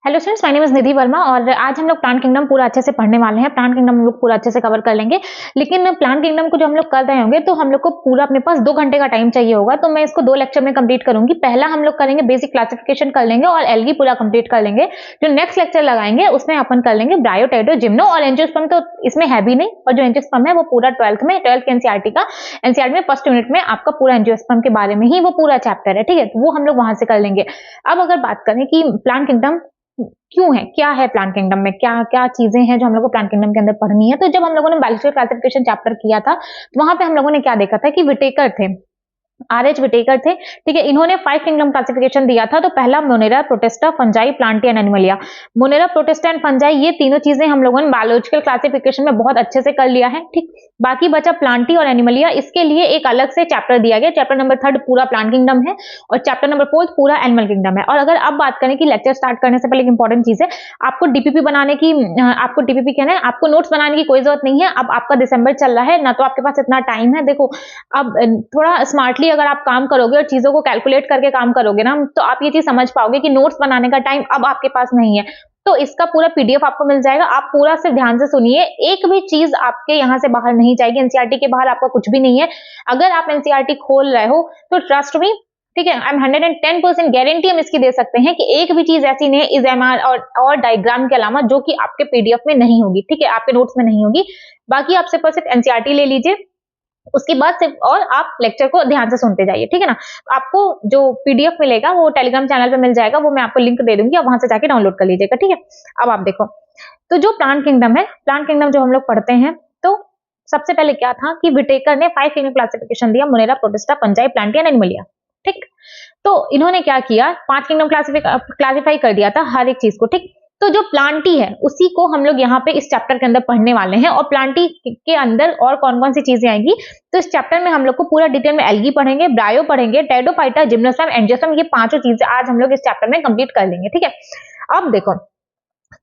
Hello students, my name is Nidhi Verma और आज हम लोग प्लांट किंगडम पूरा अच्छे से पढ़ने वाले हैं। प्लांट किंगडम हम लोग पूरा अच्छे से कवर कर लेंगे, लेकिन प्लांट किंगडम को जो हम लोग कर रहे होंगे तो हम लोग को पूरा अपने पास 2 घंटे का टाइम चाहिए होगा। तो मैं इसको 2 लेक्चर में कंप्लीट करूंगी। पहला हम लोग करेंगे बेसिक क्लासिफिकेशन कर लेंगे और एल्गी पूरा कंप्लीट कर लेंगे। जो नेक्स्ट लेक्चर लगाएंगे उसमें अपन कर लेंगे ब्रायो, टेडो, जिम्नो और एंजियोस्पर्म। तो इसमें है भी नहीं, और जो एंजियोस्पर्म है वो पूरा 12th के एनसीईआरटी का एनसीईआरटी में फर्स्ट यूनिट में आपका पूरा एंजियोस्पर्म के बारे में ही वो पूरा चैप्टर है। ठीक है, तो वो हम लोग वहां से कर लेंगे। अब अगर बात करें कि प्लांट किंगडम क्यों है, क्या है प्लांट किंगडम में, क्या क्या चीजें हैं जो हम लोग को प्लांट किंगडम के अंदर पढ़नी है। तो जब हम लोगों ने बायोलॉजिकल क्लासिफिकेशन चैप्टर किया था तो वहां पे हम लोगों ने क्या देखा था कि विटेकर थे, आरएच विटेकर थे। ठीक है, इन्होंने 5 किंगडम क्लासिफिकेशन दिया था। तो पहला Monera, protista, fungi, Plantae and Animalia. Monera, protista and fungi, ये तीनों चीजें हम लोगों ने बायोलॉजिकल क्लासिफिकेशन में बहुत अच्छे से कर लिया है। ठीक, बाकी बचा प्लांटी और एनिमलिया। इसके लिए एक अलग से चैप्टर दिया गया। चैप्टर नंबर 3 पूरा प्लांट किंगडम है और चैप्टर नंबर 4 पूरा एनिमल किंगडम है। और अगर अब बात करें कि लेक्चर स्टार्ट करने से पहले एक इंपॉर्टेंट चीज है, आपको डीपीपी बनाने की, आपको डीपीपी कहना है, आपको नोट्स बनाने की कोई जरूरत नहीं है। अब आपका दिसंबर चल रहा है ना, तो आपके पास इतना टाइम है। देखो, अब थोड़ा स्मार्टली अगर आप काम करोगे और चीजों को कैलकुलेट करके काम करोगे ना, तो आप ये चीज समझ पाओगे कि नोट्स बनाने का टाइम अब आपके पास नहीं है। तो इसका पूरा पीडीएफ आपको मिल जाएगा। आप पूरा सिर्फ ध्यान से सुनिए, एक भी चीज आपके यहाँ से बाहर नहीं जाएगी। एनसीईआरटी के बाहर आपका कुछ भी नहीं है। अगर आप एनसीईआरटी खोल रहे हो तो ट्रस्ट मी, ठीक है, आई एम 110% गारंटी हम इसकी दे सकते हैं कि एक भी चीज ऐसी नहीं इस एमआर और डायग्राम के अलावा जो कि आपके पीडीएफ में नहीं होगी। ठीक है, आपके नोट्स में नहीं होगी। बाकी आप सिर्फ एनसीईआरटी ले लीजिए, उसके बाद सिर्फ और आप लेक्चर को ध्यान से सुनते जाइए। ठीक है ना, आपको जो पीडीएफ मिलेगा वो टेलीग्राम चैनल पे मिल जाएगा, वो मैं आपको लिंक दे दूंगी, आप वहां से जाके डाउनलोड कर लीजिएगा। ठीक है, अब आप देखो, तो जो प्लांट किंगडम है, प्लांट किंगडम जो हम लोग पढ़ते हैं, तो सबसे पहले क्या था कि विटेकर ने 5 किंगडम क्लासिफिकेशन दिया, Monera, protista, fungi, Plantae and Animalia. ठीक, तो इन्होंने क्या किया, 5 किंगडम क्लासिफाई कर दिया था हर एक चीज को। ठीक, तो जो प्लांटी है उसी को हम लोग यहाँ पे इस चैप्टर के अंदर पढ़ने वाले हैं। और प्लांटी के अंदर और कौन कौन सी चीजें आएंगी, तो इस चैप्टर में हम लोग को पूरा डिटेल में एल्गी पढ़ेंगे, ब्रायो पढ़ेंगे, टेडोफाइटा, जिम्नोस्पर्म, एंजियोस्पर्म, ये 5 चीजें आज हम लोग इस चैप्टर में कंप्लीट कर लेंगे। ठीक है, अब देखो,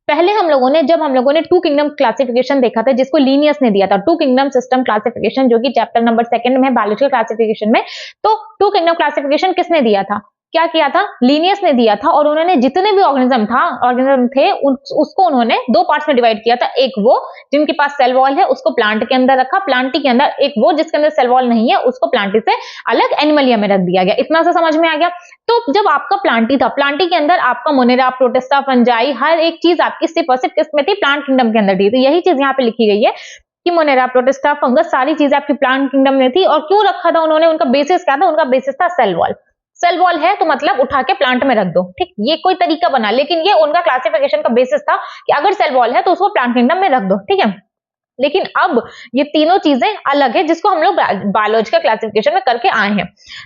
पहले जब हम लोगों ने 2 किंगडम क्लासिफिकेशन देखा था, जिसको लीनियस ने दिया था, 2 किंगडम सिस्टम क्लासिफिकेशन, जो कि चैप्टर नंबर 2 में है बायोलॉजिकल क्लासिफिकेशन में। तो 2 किंगडम क्लासिफिकेशन किसने दिया था, क्या किया था, लीनियस ने दिया था। और उन्होंने जितने भी ऑर्गेनिज्म थे उसको उन्होंने 2 पार्ट्स में डिवाइड किया था। एक वो जिनके पास सेल वॉल है उसको प्लांट के अंदर रखा, प्लांटी के अंदर एक वो जिसके अंदर सेल वॉल नहीं है उसको प्लांटी से अलग एनिमलिया में रख दिया गया। इतना सा समझ में आ गया। तो जब आपका प्लांटी था, प्लांटी के अंदर आपका मोनेरा, प्रोटिस्टा, फंजाई, हर एक चीज आपकी सिर्फ और सिर्फ किसमें थी, प्लांट किंगडम के अंदर थी। तो यही चीज यहाँ पे लिखी गई है कि मोनेरा, प्रोटिस्टा, फंगस, सारी चीजें आपकी प्लांट किंगडम में थी। और क्यों रखा था उन्होंने, उनका बेसिस क्या था, उनका बेसिस था सेल वॉल। सेल वॉल है तो मतलब उठा के प्लांट में रख दो। ठीक, ये कोई तरीका बना, लेकिन ये उनका क्लासिफिकेशन का बेसिस था कि अगर सेल वॉल है तो उसको प्लांट किंगडम में रख दो। ठीक है, लेकिन अब ये तीनों चीजें अलग है, जिसको हम लोग बायोलॉजिकल क्लासिफिकेशन में करके आए हैं।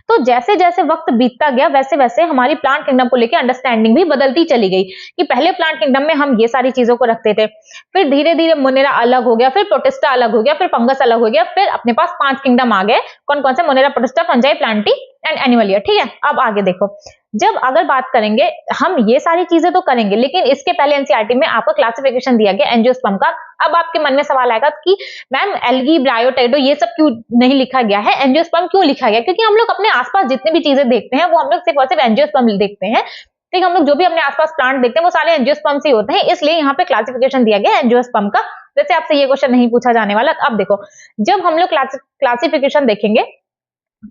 तो जैसे जैसे वक्त बीतता गया वैसे वैसे हमारी प्लांट किंगडम को लेकर अंडरस्टैंडिंग भी बदलती चली गई कि पहले प्लांट किंगडम में हम ये सारी चीजों को रखते थे, फिर धीरे धीरे मोनेरा अलग हो गया, फिर प्रोटिस्टा अलग हो गया, फिर फंगस अलग हो गया, फिर अपने पास 5 किंगडम आ गए। कौन कौन से, Monera, protista, fungi, Plantae and Animalia. ठीक है, अब आगे देखो, जब अगर बात करेंगे, हम ये सारी चीजें तो करेंगे, लेकिन इसके पहले एनसीईआरटी में आपका क्लासिफिकेशन दिया गया एंजियोस्पर्म का। अब आपके मन में सवाल आएगा कि मैम एल्गी, ब्रायो, टेडो ये सब क्यों नहीं लिखा गया है, एंजियोस्पर्म क्यों लिखा गया? क्योंकि हम लोग अपने आसपास जितने भी चीजें देखते हैं वो हम लोग सिर्फ और सिर्फ एंजियोस्पर्म देखते हैं। ठीक, हम लोग जो भी अपने आसपास प्लांट देखते हैं वो सारे एंजियोस्पर्म से होते हैं, इसलिए यहाँ पे क्लासिफिकेशन दिया गया एंजियोस्पर्म का। वैसे आपसे ये क्वेश्चन नहीं पूछा जाने वाला। अब देखो, जब हम लोग क्लासिफिकेशन देखेंगे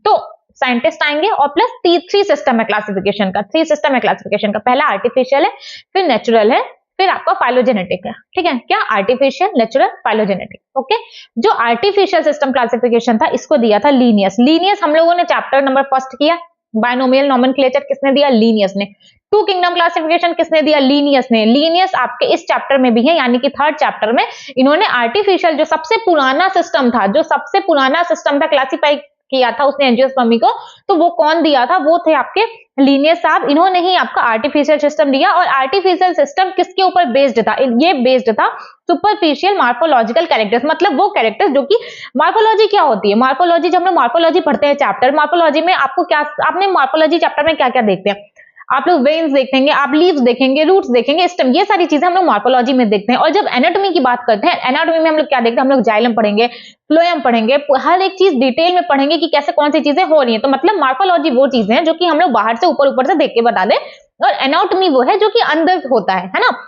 तो साइंटिस्ट आएंगे और प्लस 3 सिस्टम है क्लासिफिकेशन का। 3 सिस्टम है क्लासिफिकेशन का। पहला आर्टिफिशियल है, फिर नेचुरल है, फिर आपका फाइलोजेनेटिक है। ठीक है, क्या, आर्टिफिशियल, नेचुरल, फाइलोजेनेटिक। ओके, जो आर्टिफिशियल सिस्टम क्लासिफिकेशन था इसको दिया था लीनियस। लीनियस हम लोगों ने चैप्टर नंबर 1 किया। बायनोमियल नोमेनक्लेचर किसने दिया, लीनियस ने। 2 किंगडम क्लासिफिकेशन किसने दिया, लीनियस ने। लीनियस आपके इस चैप्टर में भी है, यानी कि 3rd चैप्टर में इन्होंने आर्टिफिशियल जो सबसे पुराना सिस्टम था क्लासिफाई किया था उसने एंजियोस्पर्मी को, तो वो कौन दिया था, वो थे आपके लीनियस साहब। इन्होंने ही आपका आर्टिफिशियल सिस्टम दिया। और आर्टिफिशियल सिस्टम किसके ऊपर बेस्ड था, ये बेस्ड था सुपरफिशियल मार्फोलॉजिकल कैरेक्टर्स। मतलब वो कैरेक्टर्स जो कि, मार्फोलॉजी क्या होती है, मार्फोलॉजी, जब हम लोग मार्फोलॉजी पढ़ते हैं चैप्टर, मार्फोलॉजी में आपको क्या, आपने मार्फोलॉजी चैप्टर में क्या क्या देखते हैं, आप लोग वेन्स देखेंगे, आप लीव्स देखेंगे, रूट्स देखेंगे, स्टेम, ये सारी चीजें हम लोग मॉर्फोलॉजी में देखते हैं। और जब एनाटॉमी की बात करते हैं, एनाटॉमी में हम लोग क्या देखते हैं, हम लोग जाइलम पढ़ेंगे, फ्लोएम पढ़ेंगे, हर एक चीज डिटेल में पढ़ेंगे कि कैसे कौन सी चीजें हो रही है। तो मतलब मॉर्फोलॉजी वो चीजें हैं जो कि हम लोग बाहर से ऊपर से देख के बता दें, और एनाटॉमी वो है जो कि अंदर होता है ना।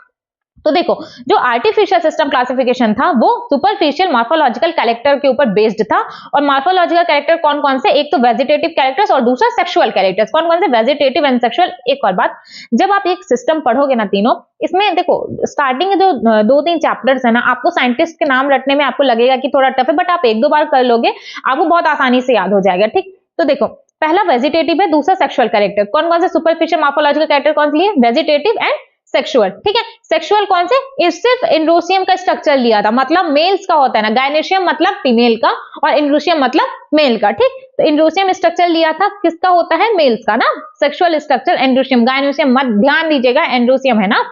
तो देखो, जो आर्टिफिशियल सिस्टम क्लासिफिकेशन था वो सुपरफिशियल मॉर्फोलॉजिकल कैरेक्टर के ऊपर बेस्ड था। और मॉर्फोलॉजिकल कैरेक्टर कौन कौन से, एक तो वेजिटेटिव कैरेक्टर्स और दूसरा सेक्सुअल कैरेक्टर्स। कौन कौन से, वेजिटेटिव एंड सेक्सुअल। एक और बात, जब आप एक सिस्टम पढ़ोगे ना तीनों, इसमें देखो स्टार्टिंग जो 2-3 चैप्टर्स है ना, आपको साइंटिस्ट के नाम रटने में आपको लगेगा कि थोड़ा टफ है, बट आप 1-2 बार कर लोगे, आपको बहुत आसानी से याद हो जाएगा। ठीक, तो देखो पहला वेजिटेटिव है, दूसरा सेक्सुअल कैरेक्टर। कौन कौन से सुपरफिशियल मॉर्फोलॉजिकल कैरेक्टर कौन से लिए, वेजिटेटिव एंड सेक्सुअल। ठीक है, सेक्सुअल कौन से, ये सिर्फ एंड्रोसियम का स्ट्रक्चर लिया था, मतलब मेल्स का होता है ना, गायनेशियम मतलब फीमेल का और एंड्रोसियम मतलब मेल का। ठीक, तो एंड्रोसियम स्ट्रक्चर लिया था, किसका होता है, मेल्स का ना। सेक्सुअल स्ट्रक्चर एंड्रोसियम, गायनेशियम मत ध्यान दीजिएगा, एंड्रोसियम है ना।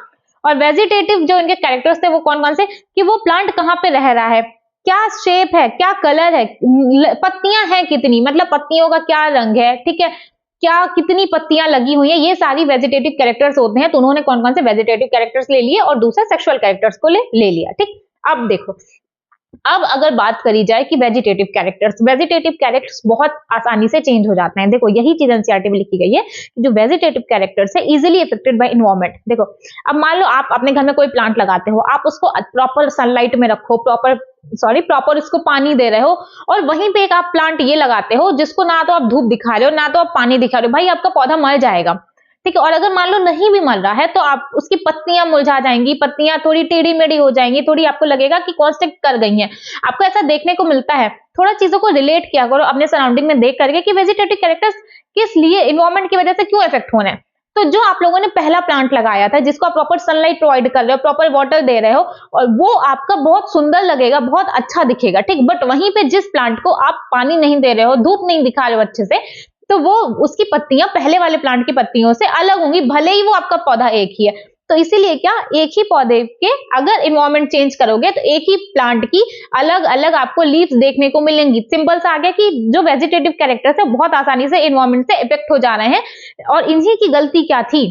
और वेजिटेटिव जो इनके कैरेक्टर्स थे वो कौन कौन से, कि वो प्लांट कहां पे रह रहा है, क्या शेप है, क्या कलर है, पत्तियां हैं कितनी, मतलब पत्तियों का क्या रंग है, ठीक है, क्या कितनी पत्तियां लगी हुई हैं, ये सारी वेजिटेटिव कैरेक्टर्स होते हैं। तो उन्होंने कौन कौन से वेजिटेटिव कैरेक्टर्स ले लिए और दूसरा सेक्सुअल कैरेक्टर्स को ले लिया। ठीक, अब देखो, अब अगर बात करी जाए कि वेजिटेटिव कैरेक्टर्स बहुत आसानी से चेंज हो जाते हैं। देखो यही चीज एनसीईआरटी में लिखी गई है कि जो वेजिटेटिव कैरेक्टर्स है इजीली अफेक्टेड बाय एनवायरनमेंट। देखो, अब मान लो आप अपने घर में कोई प्लांट लगाते हो, आप उसको प्रॉपर सनलाइट में रखो, प्रॉपर इसको पानी दे रहे हो, और वहीं पे एक आप प्लांट ये लगाते हो जिसको ना तो आप धूप दिखा रहे हो ना तो आप पानी दिखा रहे हो, भाई आपका पौधा मर जाएगा। ठीक है, और अगर मान लो नहीं भी मर रहा है तो आप उसकी पत्तियां मुरझा जाएंगी, पत्तियां थोड़ी टेढ़ी मेढ़ी हो जाएंगी, थोड़ी आपको लगेगा कि कॉन्स्टेक्ट कर गई हैं। आपको ऐसा देखने को मिलता है। थोड़ा चीजों को रिलेट किया करो अपने सराउंडिंग में देख करके कि वेजिटेटिव कैरेक्टर्स किस लिए, इन्वायरमेंट की वजह से क्यों इफेक्ट हो रहे हैं। तो जो आप लोगों ने पहला प्लांट लगाया था जिसको आप प्रॉपर सनलाइट प्रोवाइड कर रहे हो, प्रॉपर वाटर दे रहे हो, और वो आपका बहुत सुंदर लगेगा, बहुत अच्छा दिखेगा। ठीक, बट वहीं पे जिस प्लांट को आप पानी नहीं दे रहे हो, धूप नहीं दिखा रहे हो अच्छे से, तो वो उसकी पत्तियां पहले वाले प्लांट की पत्तियों से अलग होंगी, भले ही वो आपका पौधा एक ही है। तो इसीलिए क्या, एक ही पौधे के अगर एनवायरनमेंट चेंज करोगे तो एक ही प्लांट की अलग अलग आपको लीव्स देखने को मिलेंगी। सिंपल सा आ गया कि जो वेजिटेटिव कैरेक्टर्स है बहुत आसानी से एनवायरनमेंट से इफेक्ट हो जा रहे हैं। और इन्हीं की गलती क्या थी,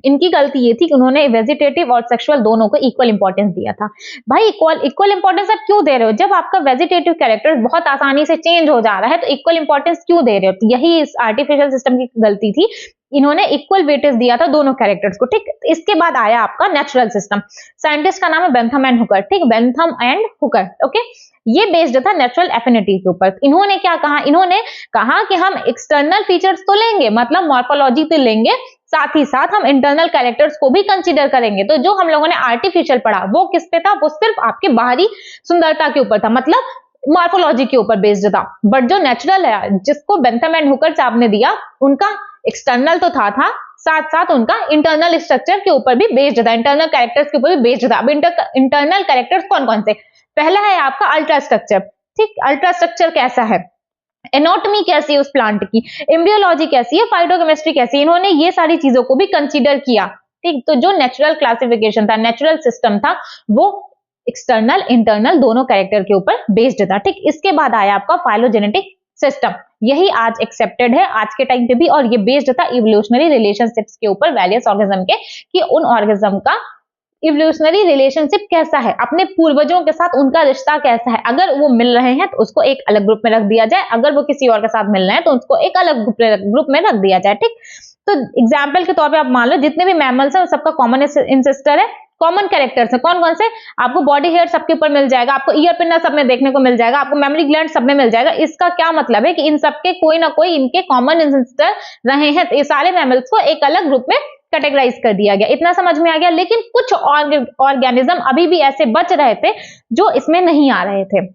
इनकी गलती ये थी कि उन्होंने वेजिटेटिव और सेक्सुअल दोनों को इक्वल इंपॉर्टेंस दिया था। भाई इक्वल इंपॉर्टेंस आप क्यों दे रहे हो, जब आपका वेजिटेटिव कैरेक्टर बहुत आसानी से चेंज हो जा रहा है तो इक्वल इंपॉर्टेंस क्यों दे रहे हो। तो यही इस आर्टिफिशियल सिस्टम की गलती थी, इन्होंने इक्वल वेटेज दिया था दोनों कैरेक्टर्स को। ठीक, इसके बाद आया आपका नेचुरल सिस्टम। साइंटिस्ट का नाम है बेंथम एंड हुकर। ठीक, बेंथम एंड हुकर, ओके। ये बेस्ड था नेचुरल एफिनिटी के ऊपर। इन्होंने क्या कहा, इन्होंने कहा कि हम एक्सटर्नल फीचर्स तो लेंगे, मतलब मॉर्फोलॉजी तो लेंगे, साथ ही साथ हम इंटरनल कैरेक्टर्स को भी कंसीडर करेंगे। तो जो हम लोगों ने आर्टिफिशियल पढ़ा वो किस पे था, वो सिर्फ आपके बाहरी सुंदरता के ऊपर था, मतलब मॉर्फोलॉजी के ऊपर बेस्ड था। बट जो नेचुरल है जिसको बेंथम एंड हुकर साहब ने दिया, उनका एक्सटर्नल तो था साथ साथ उनका इंटरनल स्ट्रक्चर के ऊपर भी बेस्ड था, इंटरनल कैरेक्टर्स के ऊपर भी बेस्ड था। अब इंटरनल कैरेक्टर्स कौन कौन से, पहला है आपका अल्ट्रा स्ट्रक्चर। ठीक, अल्ट्रा स्ट्रक्चर कैसा है, एनाटॉमी कैसी है उस प्लांट की, एम्ब्रियोलॉजी कैसी है, फाइटोकेमिस्ट्री कैसी है, इन्होंने ये सारी चीजों को भी कंसीडर किया। ठीक, तो जो नेचुरल क्लासिफिकेशन था, नेचुरल सिस्टम था, वो एक्सटर्नल इंटरनल दोनों कैरेक्टर के ऊपर बेस्ड था। ठीक, इसके बाद आया आपका फाइलोजेनेटिक सिस्टम। यही आज एक्सेप्टेड है आज के टाइम पे भी, और ये बेस्ड था इवोल्यूशनरी रिलेशनशिप्स के ऊपर वेरियस ऑर्गेनिज्म के, कि उन ऑर्गेनिज्म का इवोल्यूशनरी रिलेशनशिप कैसा है, अपने पूर्वजों के साथ उनका रिश्ता कैसा है। अगर वो मिल रहे हैं तो उसको एक अलग ग्रुप में रख दिया जाए, अगर वो किसी और के साथ मिल रहे हैं तो उसको एक अलग ग्रुप में रख दिया जाए। ठीक, तो एग्जाम्पल के तौर पे आप मान लो जितने भी मैमल्स हैं सबका कॉमन इंसेस्टर है, कॉमन कैरेक्टर्स है कौन कौन से, आपको बॉडी हेयर सबके ऊपर मिल जाएगा, आपको ईयर पिन्ना सब में देखने को मिल जाएगा, आपको मेमोरी ग्लैंड सब में मिल जाएगा। इसका क्या मतलब है कि इन सबके कोई ना कोई इनके कॉमन इंसेस्टर रहे हैं, तो ये सारे मैमल्स को एक अलग ग्रुप में कैटेगराइज कर दिया गया। इतना समझ में आ गया। लेकिन कुछ ऑर्गेनिज्म अभी भी ऐसे बच रहे थे जो इसमें नहीं आ रहे थे,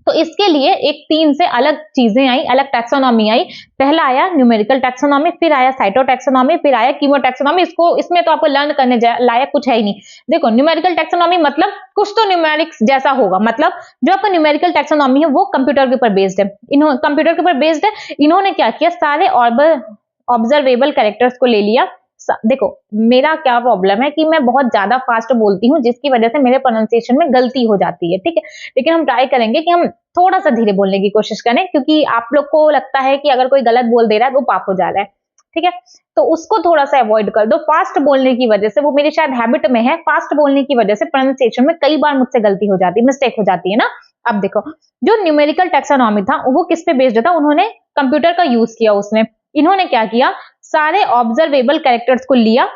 तो इसके लिए एक 3 से अलग चीजें आई, अलग टैक्सोनॉमी आई। पहला आया न्यूमेरिकल टैक्सोनॉमी, फिर आया साइटोटैक्सोनॉमी, फिर आया कीमोटैक्सोनॉमी। इसमें तो आपको लर्न करने लायक कुछ है ही नहीं। देखो न्यूमेरिकल टैक्सोनॉमी मतलब कुछ तो न्यूमेरिक्स जैसा होगा, मतलब जो आपका न्यूमेरिकल टैक्सोनॉमी है वो कंप्यूटर के ऊपर बेस्ड है। कंप्यूटर के ऊपर बेस्ड है। इन्होंने क्या किया, सारे ऑब्जर्वेबल कैरेक्टर्स को ले लिया। देखो मेरा क्या प्रॉब्लम है कि मैं बहुत ज्यादा फास्ट बोलती हूँ, जिसकी वजह से मेरे प्रोनाउंसिएशन में गलती हो जाती है। ठीक है, लेकिन हम ट्राई करेंगे कि हम थोड़ा सा धीरे बोलने की कोशिश करें, क्योंकि आप लोग को लगता है कि अगर कोई गलत बोल दे रहा है तो पाप हो जा रहा है। ठीक है, तो उसको थोड़ा सा अवॉइड कर दो। फास्ट बोलने की वजह से, वो मेरी शायद हैबिट में है, फास्ट बोलने की वजह से प्रोनाउंसिएशन में कई बार मुझसे गलती हो जाती है, मिस्टेक हो जाती है ना। अब देखो, जो न्यूमेरिकल टैक्सोनॉमी था वो किस पे बेस्ड था, उन्होंने कंप्यूटर का यूज किया उसमें। इन्होंने क्या किया, सारे ऑब्जर्वेबल कैरेक्टर्स को लिया,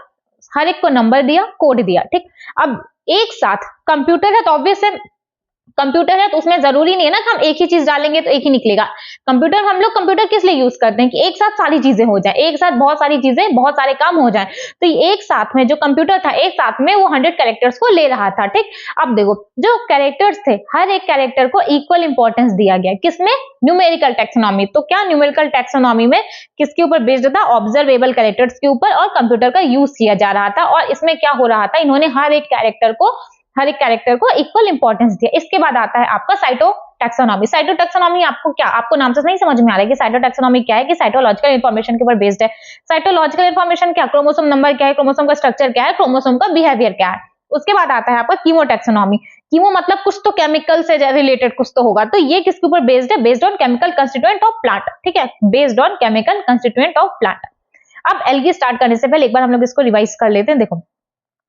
हर एक को नंबर दिया, कोड दिया, ठीक। अब एक साथ कंप्यूटर है तो ऑब्वियस है, कंप्यूटर है तो उसमें जरूरी नहीं है ना कि हम एक ही चीज डालेंगे तो एक ही निकलेगा। कंप्यूटर, हम लोग कंप्यूटर किस लिए यूज करते हैं कि एक साथ सारी चीजें हो जाए, एक साथ बहुत सारी चीजें, बहुत सारे काम हो जाए। तो एक साथ में जो कंप्यूटर था, एक साथ में वो 100 कैरेक्टर्स को ले रहा था, ठीक। अब देखो, जो कैरेक्टर्स थे, हर एक कैरेक्टर को इक्वल इंपॉर्टेंस दिया गया, किसमें, न्यूमेरिकल टैक्सोनॉमी। तो क्या न्यूमेरिकल टैक्सोनॉमी में किसके ऊपर बेस्ड था, ऑब्जर्वेबल कैरेक्टर्स के ऊपर, और कंप्यूटर का यूज किया जा रहा था। और इसमें क्या हो रहा था, इन्होंने हर एक कैरेक्टर को इक्वल इंपॉर्टेंस दिया। इसके बाद आता है आपका साइटो टैक्सोनॉमी। साइटो टैक्सोनॉमी आपको क्या, आपको नाम से नहीं समझ में आ रहा है कि साइटो टैक्सोनॉमी क्या है, कि साइटोलॉजिकल इंफॉर्मेशन के ऊपर बेस्ड है। साइटोलॉजिकल इंफॉर्मेशन क्या, क्रोमोसोम नंबर क्या है, क्रोमोसोम का स्ट्रक्चर क्या है, क्रोमोसोम का बिहेवियर क्या है। उसके बाद आता है आपका कीमो टैक्सोनॉमी। कीमो मतलब कुछ तो केमिकल से रिलेटेड कुछ तो होगा, तो ये किसके ऊपर बेस्ड है, based on chemical constituent of plant, ठीक है, based on chemical constituent of plant. अब एल्गी स्टार्ट करने से पहले एक बार हम लोग इसको रिवाइज कर लेते हैं। देखो,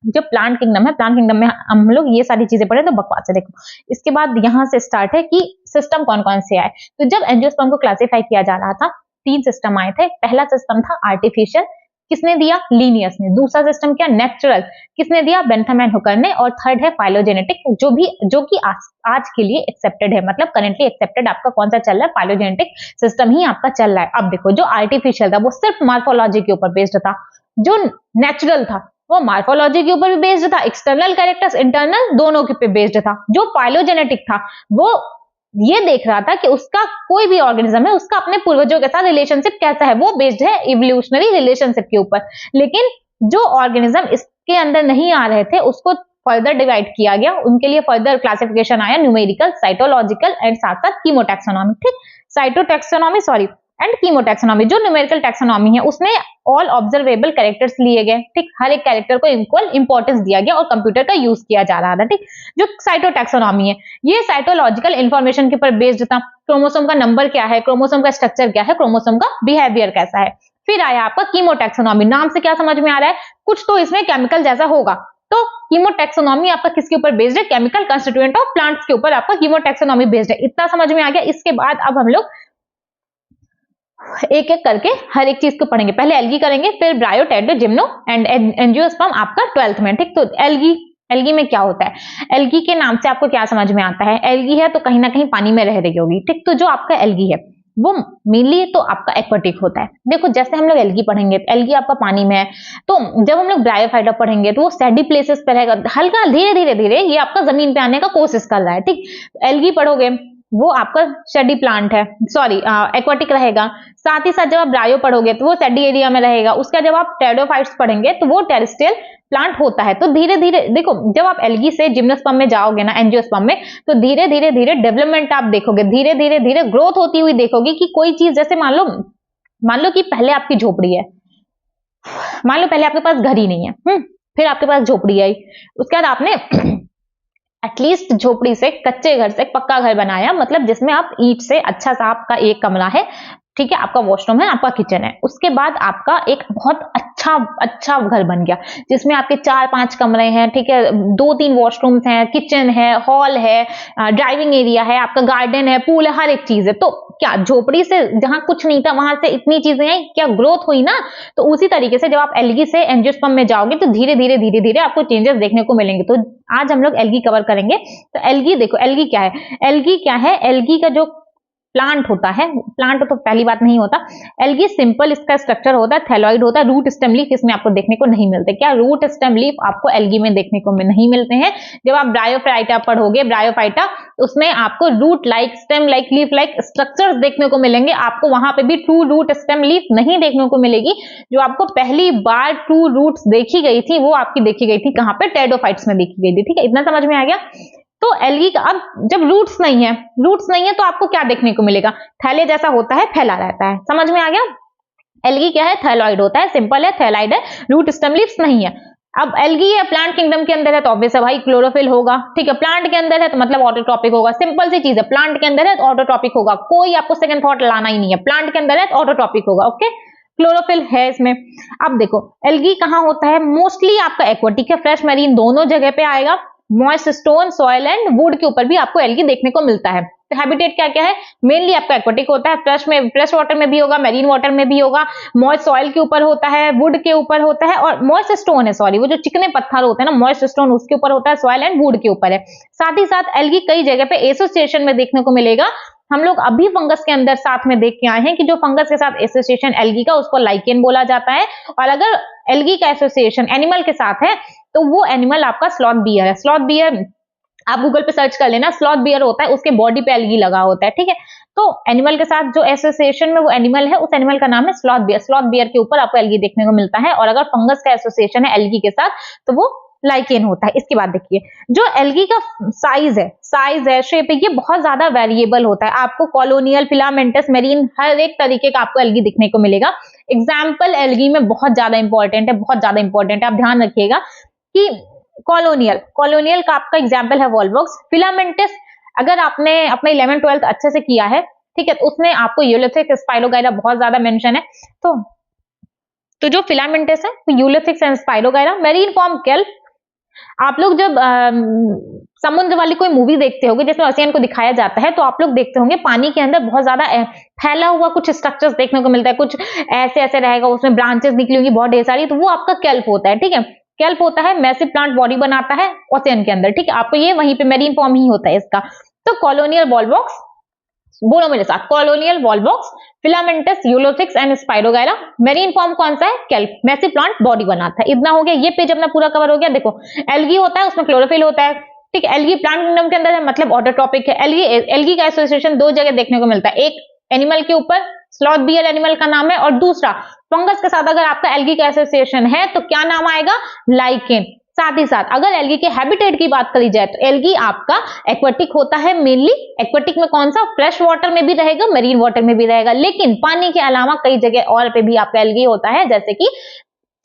जो प्लांट किंगडम है, प्लांट किंगडम में हम लोग ये सारी चीजें पढ़े तो बकवास है। देखो, इसके बाद यहां से स्टार्ट है कि सिस्टम कौन कौन से आए। तो जब एंजियोस्पर्म को क्लासिफाई किया जा रहा था, 3 सिस्टम आए थे। पहला सिस्टम था आर्टिफिशियल, किसने दिया, लीनियस ने। दूसरा सिस्टम क्या, नेचुरल, किसने दिया, बेंथम एंड हुकर ने। और थर्ड है फाइलोजेनेटिक, जो कि आज के लिए एक्सेप्टेड है, मतलब करेंटली एक्सेप्टेड आपका कौन सा चल रहा है, फाइलोजेनेटिक सिस्टम ही आपका चल रहा है। अब देखो, जो आर्टिफिशियल था वो सिर्फ मार्फोलॉजी के ऊपर बेस्ड था, जो नेचुरल था वो मार्फोलॉजी के ऊपर भी बेस्ड था, एक्सटर्नल कैरेक्टर्स इंटरनल दोनों के पे बेस्ड था। जो फाइलोजेनेटिक था वो ये देख रहा था कि उसका कोई भी ऑर्गेनिज्म है, उसका अपने पूर्वजों के साथ रिलेशनशिप कैसा है, वो बेस्ड है इवोल्यूशनरी रिलेशनशिप के ऊपर। लेकिन जो ऑर्गेनिज्म इसके अंदर नहीं आ रहे थे उसको फर्दर डिवाइड किया गया, उनके लिए फर्दर क्लासिफिकेशन आया, न्यूमेरिकल, साइटोलॉजिकल एंड साथ साथ कीमोटैक्सोनॉमी, ठीक। Cytotaxonomy sorry and कीमोटैक्सोनॉमी। जो न्यूमेरिकल टैक्सोनॉमी है उसमें ऑल ऑब्जर्वेबल कैरेक्टर्स लिए गए, ठीक, हर एक कैरेक्टर को इक्वल इंपॉर्टेंस दिया गया और कंप्यूटर का यूज किया जा रहा था, ठीक। जो साइटोटैक्सोनॉमी है ये साइटोलॉजिकल इंफॉर्मेशन के ऊपर बेस्ड था, क्रोमोसोम का नंबर क्या है, क्रोमोसोम का स्ट्रक्चर क्या है, क्रोमोसोम का बिहेवियर कैसा है। फिर आया आपका कीमोटैक्सोनॉमी। नाम से क्या समझ में आ रहा है, कुछ तो इसमें केमिकल जैसा होगा। तो कीमोटैक्सोनॉमी आपका किसके ऊपर बेस्ड है, केमिकल कंस्टिट्यूएंट ऑफ प्लांट्स के ऊपर आपका कीमोटैक्सोनॉमी बेस्ड है। इतना समझ में आ गया। इसके बाद अब हम लोग एक एक करके हर एक चीज को पढ़ेंगे। पहले एल्गी करेंगे, फिर ब्रायो, टेट्रो, जिम्नो एंड एंजियोस्पर्म आपका 12th में, ठीक। तो एल्गी में क्या होता है, एल्गी के नाम से आपको क्या समझ में आता है, एल्गी है तो कहीं ना कहीं पानी में रह रही होगी, ठीक। तो जो आपका एल्गी है वो मेनली तो आपका एक्वाटिक होता है। देखो, जैसे हम लोग एल्गी पढ़ेंगे, एल्गी आपका पानी में है, तो जब हम लोग ब्रायोफाइटा पढ़ेंगे तो वो सैडी प्लेसेस पर रहेगा, हल्का धीरे धीरे धीरे ये आपका जमीन पे आने का कोशिश कर रहा है, ठीक। एल्गी पढ़ोगे वो आपका शेडी प्लांट है, सॉरी एक्वाटिक रहेगा। साथ ही साथ जब आप ब्रायो पढ़ोगे तो वो शेडी एरिया में रहेगा। उसका जब आप टेरिडोफाइट्स पढ़ेंगे तो वो टेरेस्ट्रियल प्लांट होता है। तो धीरे धीरे देखो, जब आप एल्गी से जिम्नोस्पर्म में जाओगे ना, एंजियोस्पर्म में, तो धीरे धीरे धीरे डेवलपमेंट आप देखोगे, धीरे धीरे धीरे ग्रोथ होती हुई देखोगे कि कोई चीज, जैसे मान लो कि पहले आपकी झोपड़ी है, मान लो पहले आपके पास घर ही नहीं है, फिर आपके पास झोपड़ी आई, उसके बाद आपने एटलीस्ट झोपड़ी से, कच्चे घर से पक्का घर बनाया, मतलब जिसमें आप ईंट से अच्छा सा आपका एक कमरा है, ठीक है, आपका वॉशरूम है, आपका किचन है। उसके बाद आपका एक बहुत अच्छा घर बन गया जिसमें आपके 4-5 कमरे हैं, ठीक है, 2-3 वॉशरूम्स हैं, किचन है, हॉल है, ड्राइविंग एरिया है, आपका गार्डन है, पूल है, हर एक चीज है। तो क्या झोपड़ी से जहां कुछ नहीं था वहां से इतनी चीजें आई, क्या ग्रोथ हुई ना। तो उसी तरीके से जब आप एल्गी से एंजियोस्पर्म में जाओगे तो धीरे धीरे आपको चेंजेस देखने को मिलेंगे। तो आज हम लोग एल्गी कवर करेंगे। तो एल्गी देखो, एल्गी क्या है, एल्गी का जो प्लांट होता है, प्लांट तो पहली बात नहीं होता। एल्गी सिंपल इसका स्ट्रक्चर होता है, थैलॉइड होता है, रूट स्टेम लीफ इसमें आपको देखने को नहीं मिलते। क्या रूट स्टेम लीफ आपको एल्गी में देखने को नहीं मिलते हैं। जब आप ब्रायोफाइटा पढ़ोगे, ब्रायोफाइटा, उसमें आपको root like, stem like, leaf like structures देखने को मिलेंगे। आपको वहां पे भी ट्रू रूट स्टेम लीफ नहीं देखने को मिलेगी। जो आपको पहली बार ट्रू रूट्स देखी गई थी वो आपकी देखी गई थी कहां पे, टेरिडोफाइट्स में देखी गई थी, ठीक है, इतना समझ में आ गया। तो एल्गी का अब जब रूट्स नहीं है तो आपको क्या देखने को मिलेगा, थैले जैसा होता है, फैला रहता है, समझ में आ गया। एल्गी क्या है, थैलॉइड होता है, सिंपल है, थैलाइड है, रूट स्टेम लीव्स नहीं है। अब एल्गी है, प्लांट किंगडम के अंदर है तो ऑब्वियस है भाई क्लोरोफिल होगा, ठीक है। प्लांट के अंदर है तो मतलब ऑटोट्रॉपिक होगा, सिंपल सी चीज है, प्लांट के अंदर है तो ऑटोट्रॉपिक होगा, कोई आपको सेकंड थॉट लाना ही नहीं है, प्लांट के अंदर है तो ऑटोट्रॉपिक होगा, ओके। क्लोरोफिल है इसमें। अब देखो एल्गी कहाँ होता है, मोस्टली आपका एक्वाटिक है, फ्रेश मैरीन दोनों जगह पे आएगा। Moist stone, soil and would के ऊपर भी आपको एल्गी देखने को मिलता है। तो हैबिटेट क्या क्या है, मेनली आपका एक्वाटिक होता है, फ्रेश वाटर में भी होगा, मैरीन वाटर में भी होगा, मॉइस्ट सॉइल के ऊपर होता है, वुड के ऊपर होता है, और मॉइस्ट स्टोन है, सॉरी वो जो चिकने पत्थर होते हैं ना, मॉइस्ट स्टोन उसके ऊपर होता है, सॉइल एंड वुड के ऊपर है। साथ ही साथ एल्गी कई जगह पे एसोसिएशन में देखने को मिलेगा। हम लोग अभी फंगस के अंदर साथ में देख के आए हैं कि जो फंगस के साथ एसोसिएशन एल्गी का, उसको लाइकेन बोला जाता है। और अगर एल्गी का एसोसिएशन एनिमल के साथ है तो वो एनिमल आपका स्लॉथ बियर है। स्लॉथ बियर आप गूगल पे सर्च कर लेना, स्लॉथ बियर होता है, उसके बॉडी पे एल्गी लगा होता है, ठीक है। तो एनिमल के साथ जो एसोसिएशन में वो एनिमल है, उस एनिमल का नाम है स्लॉथ बियर। स्लॉथ बियर के ऊपर आपको एल्गी देखने को मिलता है। और अगर फंगस का एसोसिएशन है एल्गी के साथ तो वो लाइकेन होता है। इसके बाद देखिए जो एल्गी का साइज है, शेप है, ये बहुत ज्यादा वेरिएबल होता है। आपको कॉलोनियल, फिलामेंटस, मेरीन, हर एक तरीके का आपको एल्गी दिखने को मिलेगा। एग्जाम्पल एल्गी में बहुत ज्यादा इंपॉर्टेंट है, आप ध्यान रखिएगा कि कॉलोनियल का आपका एग्जाम्पल है वॉलवॉक्स। फिलामेंटस अगर आपने अपने 11th-12th अच्छे से किया है, ठीक है, तो उसमें आपको यूलोथिक्स, स्पाइरोगाइरा बहुत ज्यादा मेंशन है। तो जो फिलामेंटस है तो यूलोथिक्स and spirogyra. Marine form kelp, आप लोग जब समुद्र वाली कोई मूवी देखते होंगे जिसमें ओशियन को दिखाया जाता है, तो आप लोग देखते होंगे पानी के अंदर बहुत ज्यादा फैला हुआ कुछ स्ट्रक्चर्स देखने को मिलता है, कुछ ऐसे रहेगा, उसमें ब्रांचेस निकली होंगी बहुत ढेर सारी, तो वो आपका केल्प होता है, ठीक है। केल्प होता है, मैसिव प्लांट बॉडी बनाता है ओशियन के अंदर, ठीक है। आपको ये वहीं पे मेरीन फॉर्म ही होता है इसका। तो कॉलोनियल वॉलवॉक्स, बोलो मेरे साथ, colonial Volvox, filamentous, यूलोथिक्स and spirogyra. Marine form कौन सा है, केल्प, मैसिव प्लांट बॉडी बनाता है। इतना हो गया, ये पेज अपना पूरा कवर हो गया। देखो एल्गी होता है, उसमें क्लोरोफिल होता है, ठीक है। एल्गी प्लांट किंगडम के अंदर है, मतलब ऑटोट्रॉपिक है। एल्गी का एसोसिएशन दो जगह देखने को मिलता है, एक एनिमल के ऊपर, स्लॉथ बियर एनिमल का नाम है, और दूसरा फंगस के साथ अगर आपका एल्गी का एसोसिएशन है तो क्या नाम आएगा, लाइकेन। साथ ही साथ अगर एल्गी के हैबिटेट की बात करी जाए तो एल्गी आपका एक्वाटिक होता है, मेनली एक्वाटिक में कौन सा, फ्रेश वाटर में भी रहेगा, मरीन वाटर में भी रहेगा, लेकिन पानी के अलावा कई जगह और पे भी आपका एल्गी होता है, जैसे कि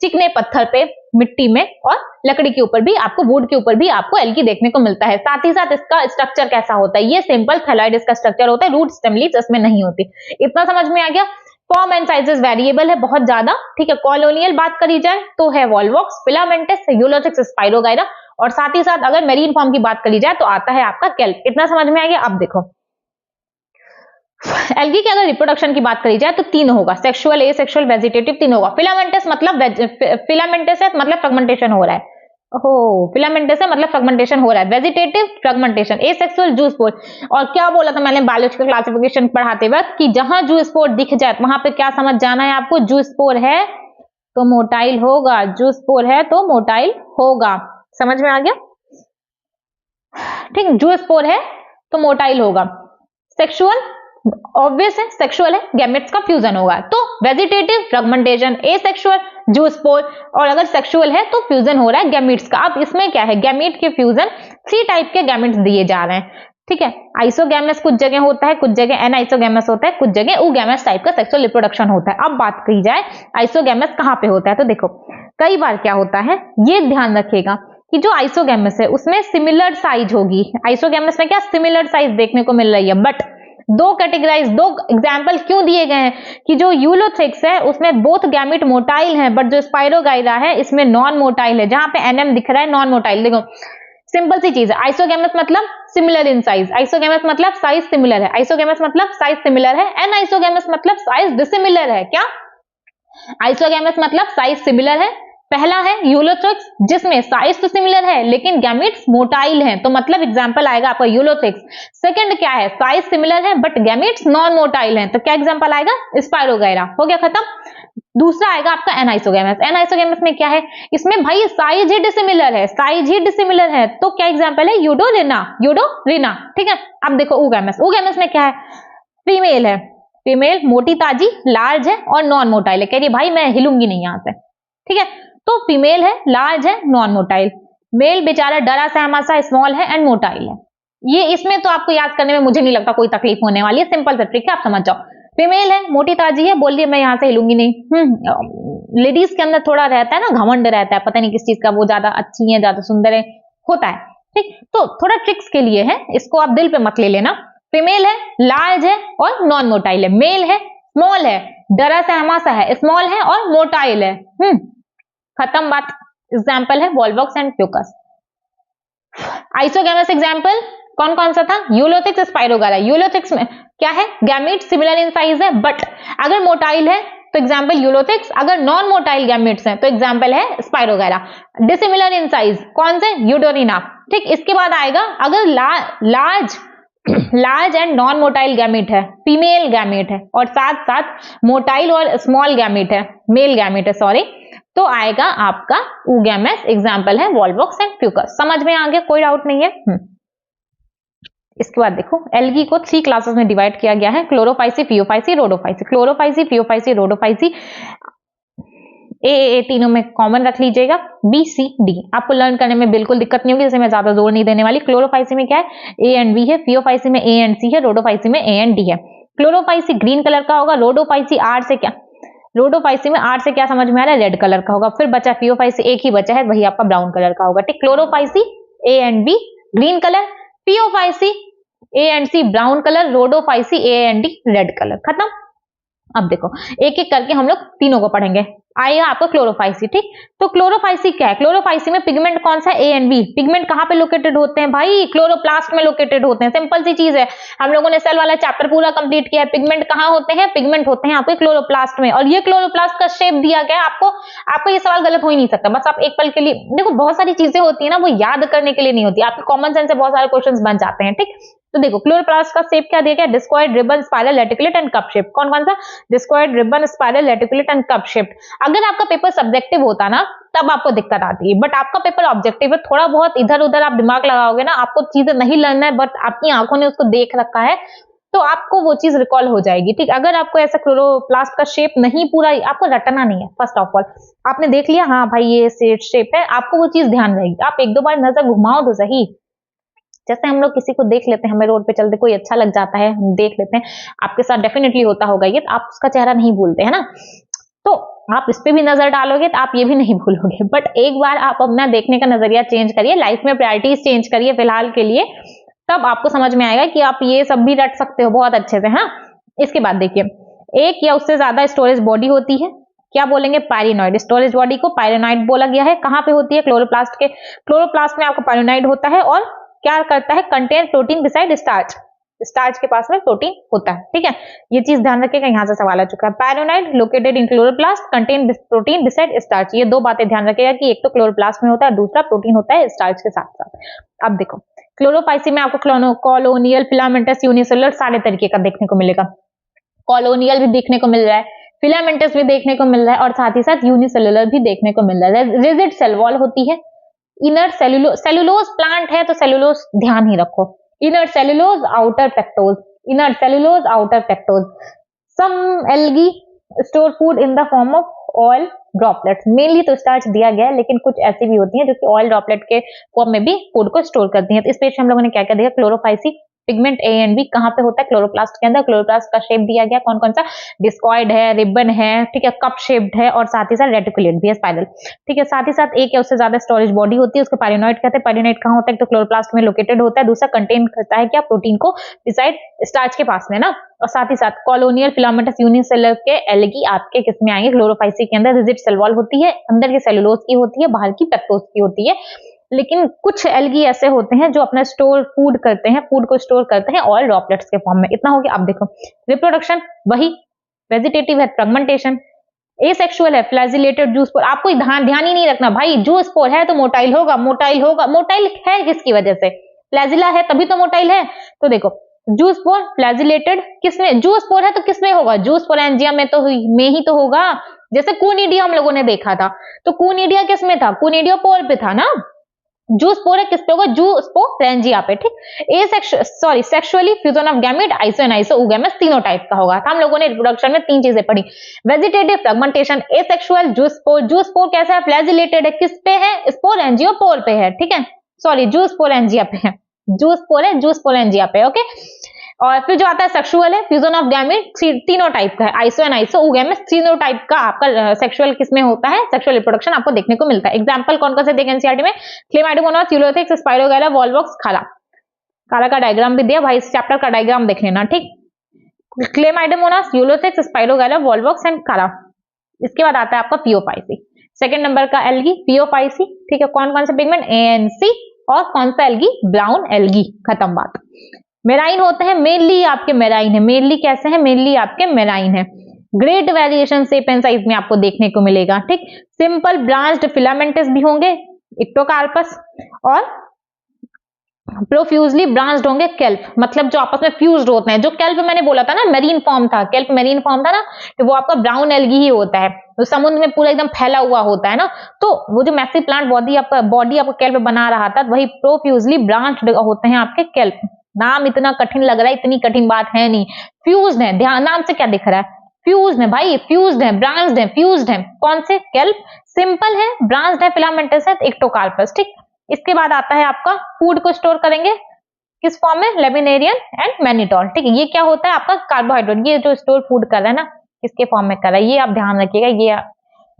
चिकने पत्थर पे, मिट्टी में, और लकड़ी के ऊपर भी आपको, वुड के ऊपर भी आपको एल्गी देखने को मिलता है। साथ ही साथ इसका स्ट्रक्चर कैसा होता है, ये सिंपल थैलॉइड इसका स्ट्रक्चर होता है, रूट स्टेम लीव्स इसमें नहीं होती। इतना समझ में आ गया। फॉर्म एंड साइजेस वेरिएबल है बहुत ज्यादा, ठीक है। कॉलोनियल बात करी जाए तो है वॉलवॉक्स, फिलामेंटस, यूलोथिक्स, स्पाइरोगाइरा, और साथ ही साथ अगर मेरीन फॉर्म की बात करी जाए तो आता है आपका केल्प। इतना समझ में आ गया। अब देखो एल्गी के अगर रिप्रोडक्शन की बात करी जाए तो तीन होगा, सेक्सुअल, एसेक्सुअल, वेजिटेटिव, तीन होगा। फिलामेंटस मतलब फिलामेंटस है मतलब फ्रेगमेंटेशन हो रहा है, फिलामेंटस है मतलब फ्रेगमेंटेशन हो रहा है। Vegetative, fragmentation. Asexual, zoospore. और क्या बोला था मैंने बायोलॉजिकल क्लासिफिकेशन पढ़ाते वक्त कि जहां जूस्पोर दिख जाए वहां पे क्या समझ जाना है आपको, जूस्पोर है तो मोटाइल होगा, जूस्पोर है तो मोटाइल होगा। समझ में आ गया, ठीक। जूस्पोर है तो मोटाइल होगा। सेक्सुअल ऑब्वियस है, सेक्सुअल है, गैमेट्स का फ्यूजन होगा। तो वेजिटेटिव, फ्रेगमेंटेशन, एसेक्सुअल, जूस्पोर, और अगर सेक्सुअल है तो फ्यूजन हो रहा है गैमेट्स का। अब इसमें क्या है, गैमेट के फ्यूजन, 3 टाइप के गैमेट्स दिए जा रहे हैं, ठीक है। आइसोगैमस कुछ जगह होता है, कुछ जगह एनाइसोगैमस होता है, कुछ जगह oogamous टाइप का सेक्सुअल रिप्रोडक्शन होता है। अब बात की जाए आइसोगैमस कहां पे होता है, तो देखो कई बार क्या होता है, ये ध्यान रखिएगा कि जो आइसोगैमस है उसमें सिमिलर साइज होगी। आइसोगैमस में क्या सिमिलर साइज देखने को मिल रही है, बट दो एग्जाम्पल क्यों दिए गए हैं कि जो यूलोथिक्स है उसमें बोथ गैमेट मोटाइल है, बट जो स्पाइरोगाइरा है इसमें नॉन मोटाइल है। जहां पे एनएम दिख रहा है नॉन मोटाइल, देखो सिंपल सी चीज है। आइसोगैमस मतलब सिमिलर इन साइज, आइसोगैमस मतलब साइज सिमिलर है, आइसोगैमस मतलब साइज सिमिलर है, एन आइसोगैमस मतलब साइज डिसिमिलर है। क्या, आइसोगैमस मतलब साइज सिमिलर है। पहला है यूलोथिक्स जिसमें साइज तो सिमिलर है लेकिन गैमेट्स मोटाइल हैं, तो मतलब एग्जांपल आएगा आपका यूलोथिक्स। सेकंड क्या है, साइज सिमिलर है बट गैमेट्स नॉन मोटाइल हैं, तो क्या एग्जांपल आएगा, स्पाइरोगाइरा। हो गया खत्म। दूसरा आएगा आपका एनाइसोगैमस। एनाइसोगैमस में क्या है, इसमें भाई साइज ही डिसिमिलर है, तो क्या एग्जांपल है, यूडोरिना, ठीक है। अब देखो oogamous में क्या है, फीमेल है, फीमेल मोटी ताजी, लार्ज है और नॉन मोटाइल है। कह रही भाई मैं हिलूंगी नहीं यहां से, ठीक है। तो फीमेल है, लार्ज है, नॉन मोटाइल। मेल बेचारा डरा सहमा सा, स्मॉल है एंड मोटाइल है। ये इसमें तो आपको याद करने में मुझे नहीं लगता कोई तकलीफ होने वाली है, सिंपल सा ट्रिक है, आप समझ जाओ। फीमेल है, मोटी ताजी है, बोल रही है मैं यहां से हिलूंगी नहीं। लेडीज के अंदर थोड़ा रहता है ना, घमंड रहता है, पता नहीं किस चीज का, वो ज्यादा अच्छी है, ज्यादा सुंदर है, होता है, ठीक। तो थोड़ा ट्रिक्स के लिए है, इसको आप दिल पे मत ले लेना। फीमेल है, लार्ज है और नॉन मोटाइल है। मेल है, स्मॉल है, डरा सहमा सा है, स्मॉल है और मोटाइल है। खत्म बात। एग्जाम्पल है वॉल्वॉक्स एंड प्यूकस। आइसोगैमस एग्जाम्पल कौन कौन सा था? यूलोथिक्स, स्पाइरोगारा। यूलोथिक्स में क्या है? गैमीट सिमिलर इन साइज है, बट अगर मोटाइल है तो एग्जाम्पल यूलोथिक्स, अगर नॉन मोटाइल गैमीट्स हैं तो एग्जाम्पल है स्पाइरोगारा। डिसिमिलर इन साइज कौन से? यूडोरिना। ठीक, इसके बाद आएगा अगर large and non motile gamete है, फीमेल गैमीट है, और साथ साथ मोटाइल और स्मॉल गैमीट है, मेल गैमीट है सॉरी, तो आएगा आपका ऊगैमस। एग्जाम्पल है वॉल्वॉक्स एंड प्यूकस। समझ में आ गया? कोई डाउट नहीं है। इसके बाद देखो एल्गी को 3 क्लासेस में डिवाइड किया गया है, Chlorophyceae, Phaeophyceae, Rhodophyceae. Chlorophyceae, Phaeophyceae, Rhodophyceae ए तीनों में कॉमन रख लीजिएगा। बी सी डी आपको लर्न करने में बिल्कुल दिक्कत नहीं होगी, जैसे मैं ज्यादा जोर नहीं देने वाली। क्लोरोफाइसी में क्या है? ए एंड बी है, फियोफाइसी में ए एंड सी है, रोडोफाइसी में ए एंड डी है। क्लोरोफाइसी ग्रीन कलर का होगा, रोडोफाइसी आर से क्या, रोडोफाइसी में आर से क्या समझ में आ रहा है? रेड कलर का होगा। फिर बचा फियोफाइसी, एक ही बचा है, वही आपका ब्राउन कलर का होगा। ठीक, chlorophyceae A and B green colour, phaeophyceae A and C brown colour, rhodophyceae A and D red colour. खत्म। अब देखो एक एक करके हम लोग तीनों को पढ़ेंगे। आएगा आपको क्लोरोफाइसी। ठीक, तो क्लोरोफाइसी क्या है? क्लोरोफाइसी में पिगमेंट कौन सा? ए एंड बी। पिगमेंट कहां पे लोकेटेड होते हैं भाई? क्लोरोप्लास्ट में लोकेटेड होते हैं। सिंपल सी चीज है, हम लोगों ने सेल वाला चैप्टर पूरा कंप्लीट किया है। पिगमेंट कहां होते हैं? पिगमेंट होते हैं आपके क्लोरोप्लास्ट में। और ये क्लोरोप्लास्ट का शेप दिया गया है आपको ये सवाल गलत हो ही नहीं सकता। बस आप एक पल के लिए देखो, बहुत सारी चीजें होती है ना, वो याद करने के लिए नहीं होती, आपके कॉमन सेंस से बहुत सारे क्वेश्चन बन जाते हैं। ठीक, तो देखो क्लोरोप्लास्ट का शेप क्या दिया गया? Discoid, ribbon, spiral, reticulate and cup shape. कौन कौन सा? Discoid, ribbon, spiral, reticulate and cup shape. अगर आपका पेपर सब्जेक्टिव होता ना तब आपको दिक्कत आती है, बट आपका पेपर ऑब्जेक्टिव है, थोड़ा बहुत इधर उधर आप दिमाग लगाओगे ना, आपको चीजें नहीं लर्न है बट आपकी आंखों ने उसको देख रखा है, तो आपको वो चीज रिकॉल हो जाएगी। ठीक, अगर आपको ऐसा क्लोरोप्लास्ट का शेप नहीं पूरा आपको रटना नहीं है, फर्स्ट ऑफ ऑल आपने देख लिया हाँ भाई ये शेप है, आपको वो चीज ध्यान रहेगी। आप एक दो बार नजर घुमाओ तो सही। जैसे हम लोग किसी को देख लेते हैं, हमें रोड पे चलते कोई अच्छा लग जाता है, हम देख लेते हैं, आपके साथ डेफिनेटली होता होगा ये, तो आप उसका चेहरा नहीं भूलते है ना, तो आप इस पे भी नजर डालोगे तो आप ये भी नहीं भूलोगे। बट एक बार आप अपना देखने का नजरिया चेंज करिए, लाइफ में प्रायोरिटीज चेंज करिए फिलहाल के लिए, तब आपको समझ में आएगा कि आप ये सब भी रट सकते हो बहुत अच्छे से। हाँ, इसके बाद देखिए, एक या उससे ज्यादा स्टोरेज बॉडी होती है, क्या बोलेंगे? पायरिनॉइड। स्टोरेज बॉडी को पायरिनॉइड बोला गया है। कहां पे होती है? क्लोरोप्लास्ट के। क्लोरोप्लास्ट में आपको पायरिनॉइड होता है और क्या करता है? Contain protein beside starch. Starch के पास में प्रोटीन होता है। ठीक है, ये चीज ध्यान रखिएगा, यहां से सवाल आ चुका है। Pyrenoid located in chloroplast, contain protein beside starch. ये दो बातें ध्यान रखिएगा कि एक तो क्लोरोप्लास्ट में होता है, दूसरा प्रोटीन होता है स्टार्च के साथ साथ। अब देखो क्लोरोफाइसी में आपको कॉलोनियल, फिलामेंटस, यूनिसेलुलर सारे तरीके का देखने को मिलेगा। कॉलोनियल भी देखने को मिल रहा है, फिलामेंटस भी देखने को मिल रहा है, और साथ ही साथ यूनिसेलुलर भी देखने को मिल रहा है। रिजिड सेल वॉल होती है। इनर सेलुलोज प्लांट है तो सेलुलोज ध्यान ही रखो। Inner cellulose, outer pectose. Inner cellulose, outer pectose. Some algae store food in the form of oil droplets. Mainly तो स्टार्च दिया गया है, लेकिन कुछ ऐसी भी होती हैं जो कि ऑयल ड्रॉपलेट के फॉर्म में भी फूड को स्टोर करती हैं। तो इस पेज हम लोगों ने क्या क्या दिया? Chlorophyceae pigment A and B कहां पे होता है? क्लोरोप्लास्ट के अंदर। क्लोरोप्लास्ट का शेप दिया गया कौन कौन सा? डिस्कॉइड है, रिबन है, ठीक है, कप शेप्ड है, और साथ ही साथ रेटिकुलेट भी है, स्पाइरल। ठीक है, साथ ही साथ एक या उससे ज्यादा स्टोरेज बॉडी होती है, उसको पायरिनॉइड कहते हैं। पायरिनॉइड कहां होता है? तो क्लोरोप्लास्ट में लोकेटेड होता है। दूसरा कंटेन करता है क्या? प्रोटीन को बिसाइड स्टार्च के पास में ना। और साथ ही साथ कॉलोनियल, फिलामेंटस, यूनिसेलुलर के एल्गी आपके किसमें आएंगे? क्लोरोफाइसी के अंदर। रिजिड सेल वॉल होती है, अंदर की सेलुलोज की होती है, बाहर की पेक्टोज की होती है। लेकिन कुछ एल्गी ऐसे होते हैं जो अपना स्टोर फूड करते हैं, फूड को स्टोर करते हैं ऑयल ड्रॉपलेट्स के फॉर्म में। इतना हो गया। अब देखो रिप्रोडक्शन वही, वेजिटेटिव है फ्रेगमेंटेशन, एसेक्सुअल है फ्लैजिलेटेड जूस पोर। आपको ध्यान ही नहीं रखना भाई, जूस पोर है तो मोटाइल होगा, मोटाइल होगा, मोटाइल है किसकी वजह से? फ्लैजिला है तभी तो मोटाइल है। तो देखो जूस पोर फ्लैजिलेटेड किसमें? जूस पोर है तो किसमें होगा? जूस पोरेंजिया में ही तो होगा। जैसे कूनिडिया हम लोगों ने देखा था, तो कूनिडिया किसमें था? कूनिडिया पोर पे था ना। जूस पोर है किस पे होगा? जूस पोरेंजिया पे। ठीक, sexually fusion of gamete, iso and iso oogamous तीनों टाइप का होगा। हम लोगों ने रिप्रोडक्शन में तीन चीजें पढ़ी, वेजिटेटिव, फ्रेगमेंटेशन, एसेक्सुअल, जूस पोर। जूस पोर कैसा है? फ्लैजिलेटेड है, किस पे है? स्पोरेंजियो पोर पे है। ठीक है, सॉरी जूस पोरेंजिया पे है, जूस पोर है जूस पोरेंजिया पे। ओके, और फिर जो आता है सेक्सुअल है, फ्यूजन ऑफ गैमेट, तीनों टाइप का है, आइसो एंड आइसो ऊगैमस तीनों टाइप का आपका सेक्सुअल किसमें होता है? सेक्सुअल रिप्रोडक्शन आपको देखने को मिलता है। एग्जांपल कौन कौन से देखें एनसीईआरटी में? क्लेमाइडोमोनास, यूलोथिक्स, स्पाइरोगाइरा, वॉल्वॉक्स, खाला। खाला का डायग्राम भी दिया भाई, इस चैप्टर का डायग्राम देख लेना। ठीक, क्लेमाइडोमोनास, यूलोथिक्स, स्पाइरोगैला, वॉल्वॉक्स एंड कारा। इसके बाद आता है आपका पियोफाइसी। सेकंड नंबर का एल्गी पियोफाइसी, ठीक है। कौन कौन से पिगमेंट, एएनसी, और कौन सा एल्गी, ब्राउन एल्गी, खत्म बात। मेराइन होते हैं, मेनली आपके मेराइन है, मेनली कैसे हैं, मेनली आपके मेराइन है। Great variation shape and size में आपको देखने को मिलेगा, ठीक। सिंपल ब्रांच्ड फिलामेंटस भी होंगे, इक्टोकार्पस, और प्रोफ्यूजली ब्रांच्ड होंगे केल्प, मतलब जो आपस में फ्यूज्ड होते हैं। जो केल्प मैंने बोला था ना, मेरीन फॉर्म था, केल्प मेरीन फॉर्म था ना, तो वो आपका ब्राउन एल्गी ही होता है, तो समुद्र में पूरा एकदम फैला हुआ होता है ना। तो वो जो मैसिव प्लांट बॉडी आपका केल्प बना रहा था, वही प्रोफ्यूजली ब्रांच्ड होते हैं आपके केल्प। नाम इतना कठिन लग रहा है, इतनी कठिन बात है नहीं। फ्यूज्ड है, ध्यान, नाम से क्या दिख रहा है, फ्यूज्ड है भाई, फ्यूज्ड है, ब्रांच्ड है, फ्यूज्ड है। कौन से, केल्प। सिंपल है, ब्रांच्ड है, फिलामेंटस है, इक्टोकार्पस, ठीक। इसके बाद आता है आपका फूड को स्टोर करेंगे किस फॉर्म में, लेमिनेरियन एंड मैनिटोल, ठीक है। ये क्या होता है आपका कार्बोहाइड्रेट, ये जो स्टोर फूड कर रहा है ना, किसके फॉर्म में कर रहा है, ये आप ध्यान रखिएगा। ये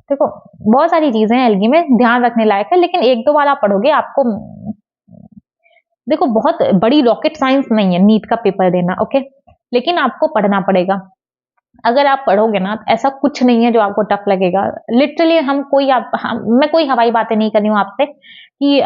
देखो बहुत सारी चीजें हैं एल्गी में, ध्यान रखने लायक है, लेकिन एक दो बार आप पढ़ोगे आपको, देखो बहुत बड़ी रॉकेट साइंस नहीं है नीट का पेपर देना, ओके, लेकिन आपको पढ़ना पड़ेगा। अगर आप पढ़ोगे ना, ऐसा कुछ नहीं है जो आपको टफ लगेगा। लिटरली मैं कोई हवाई बातें नहीं कर रही हूँ आपसे कि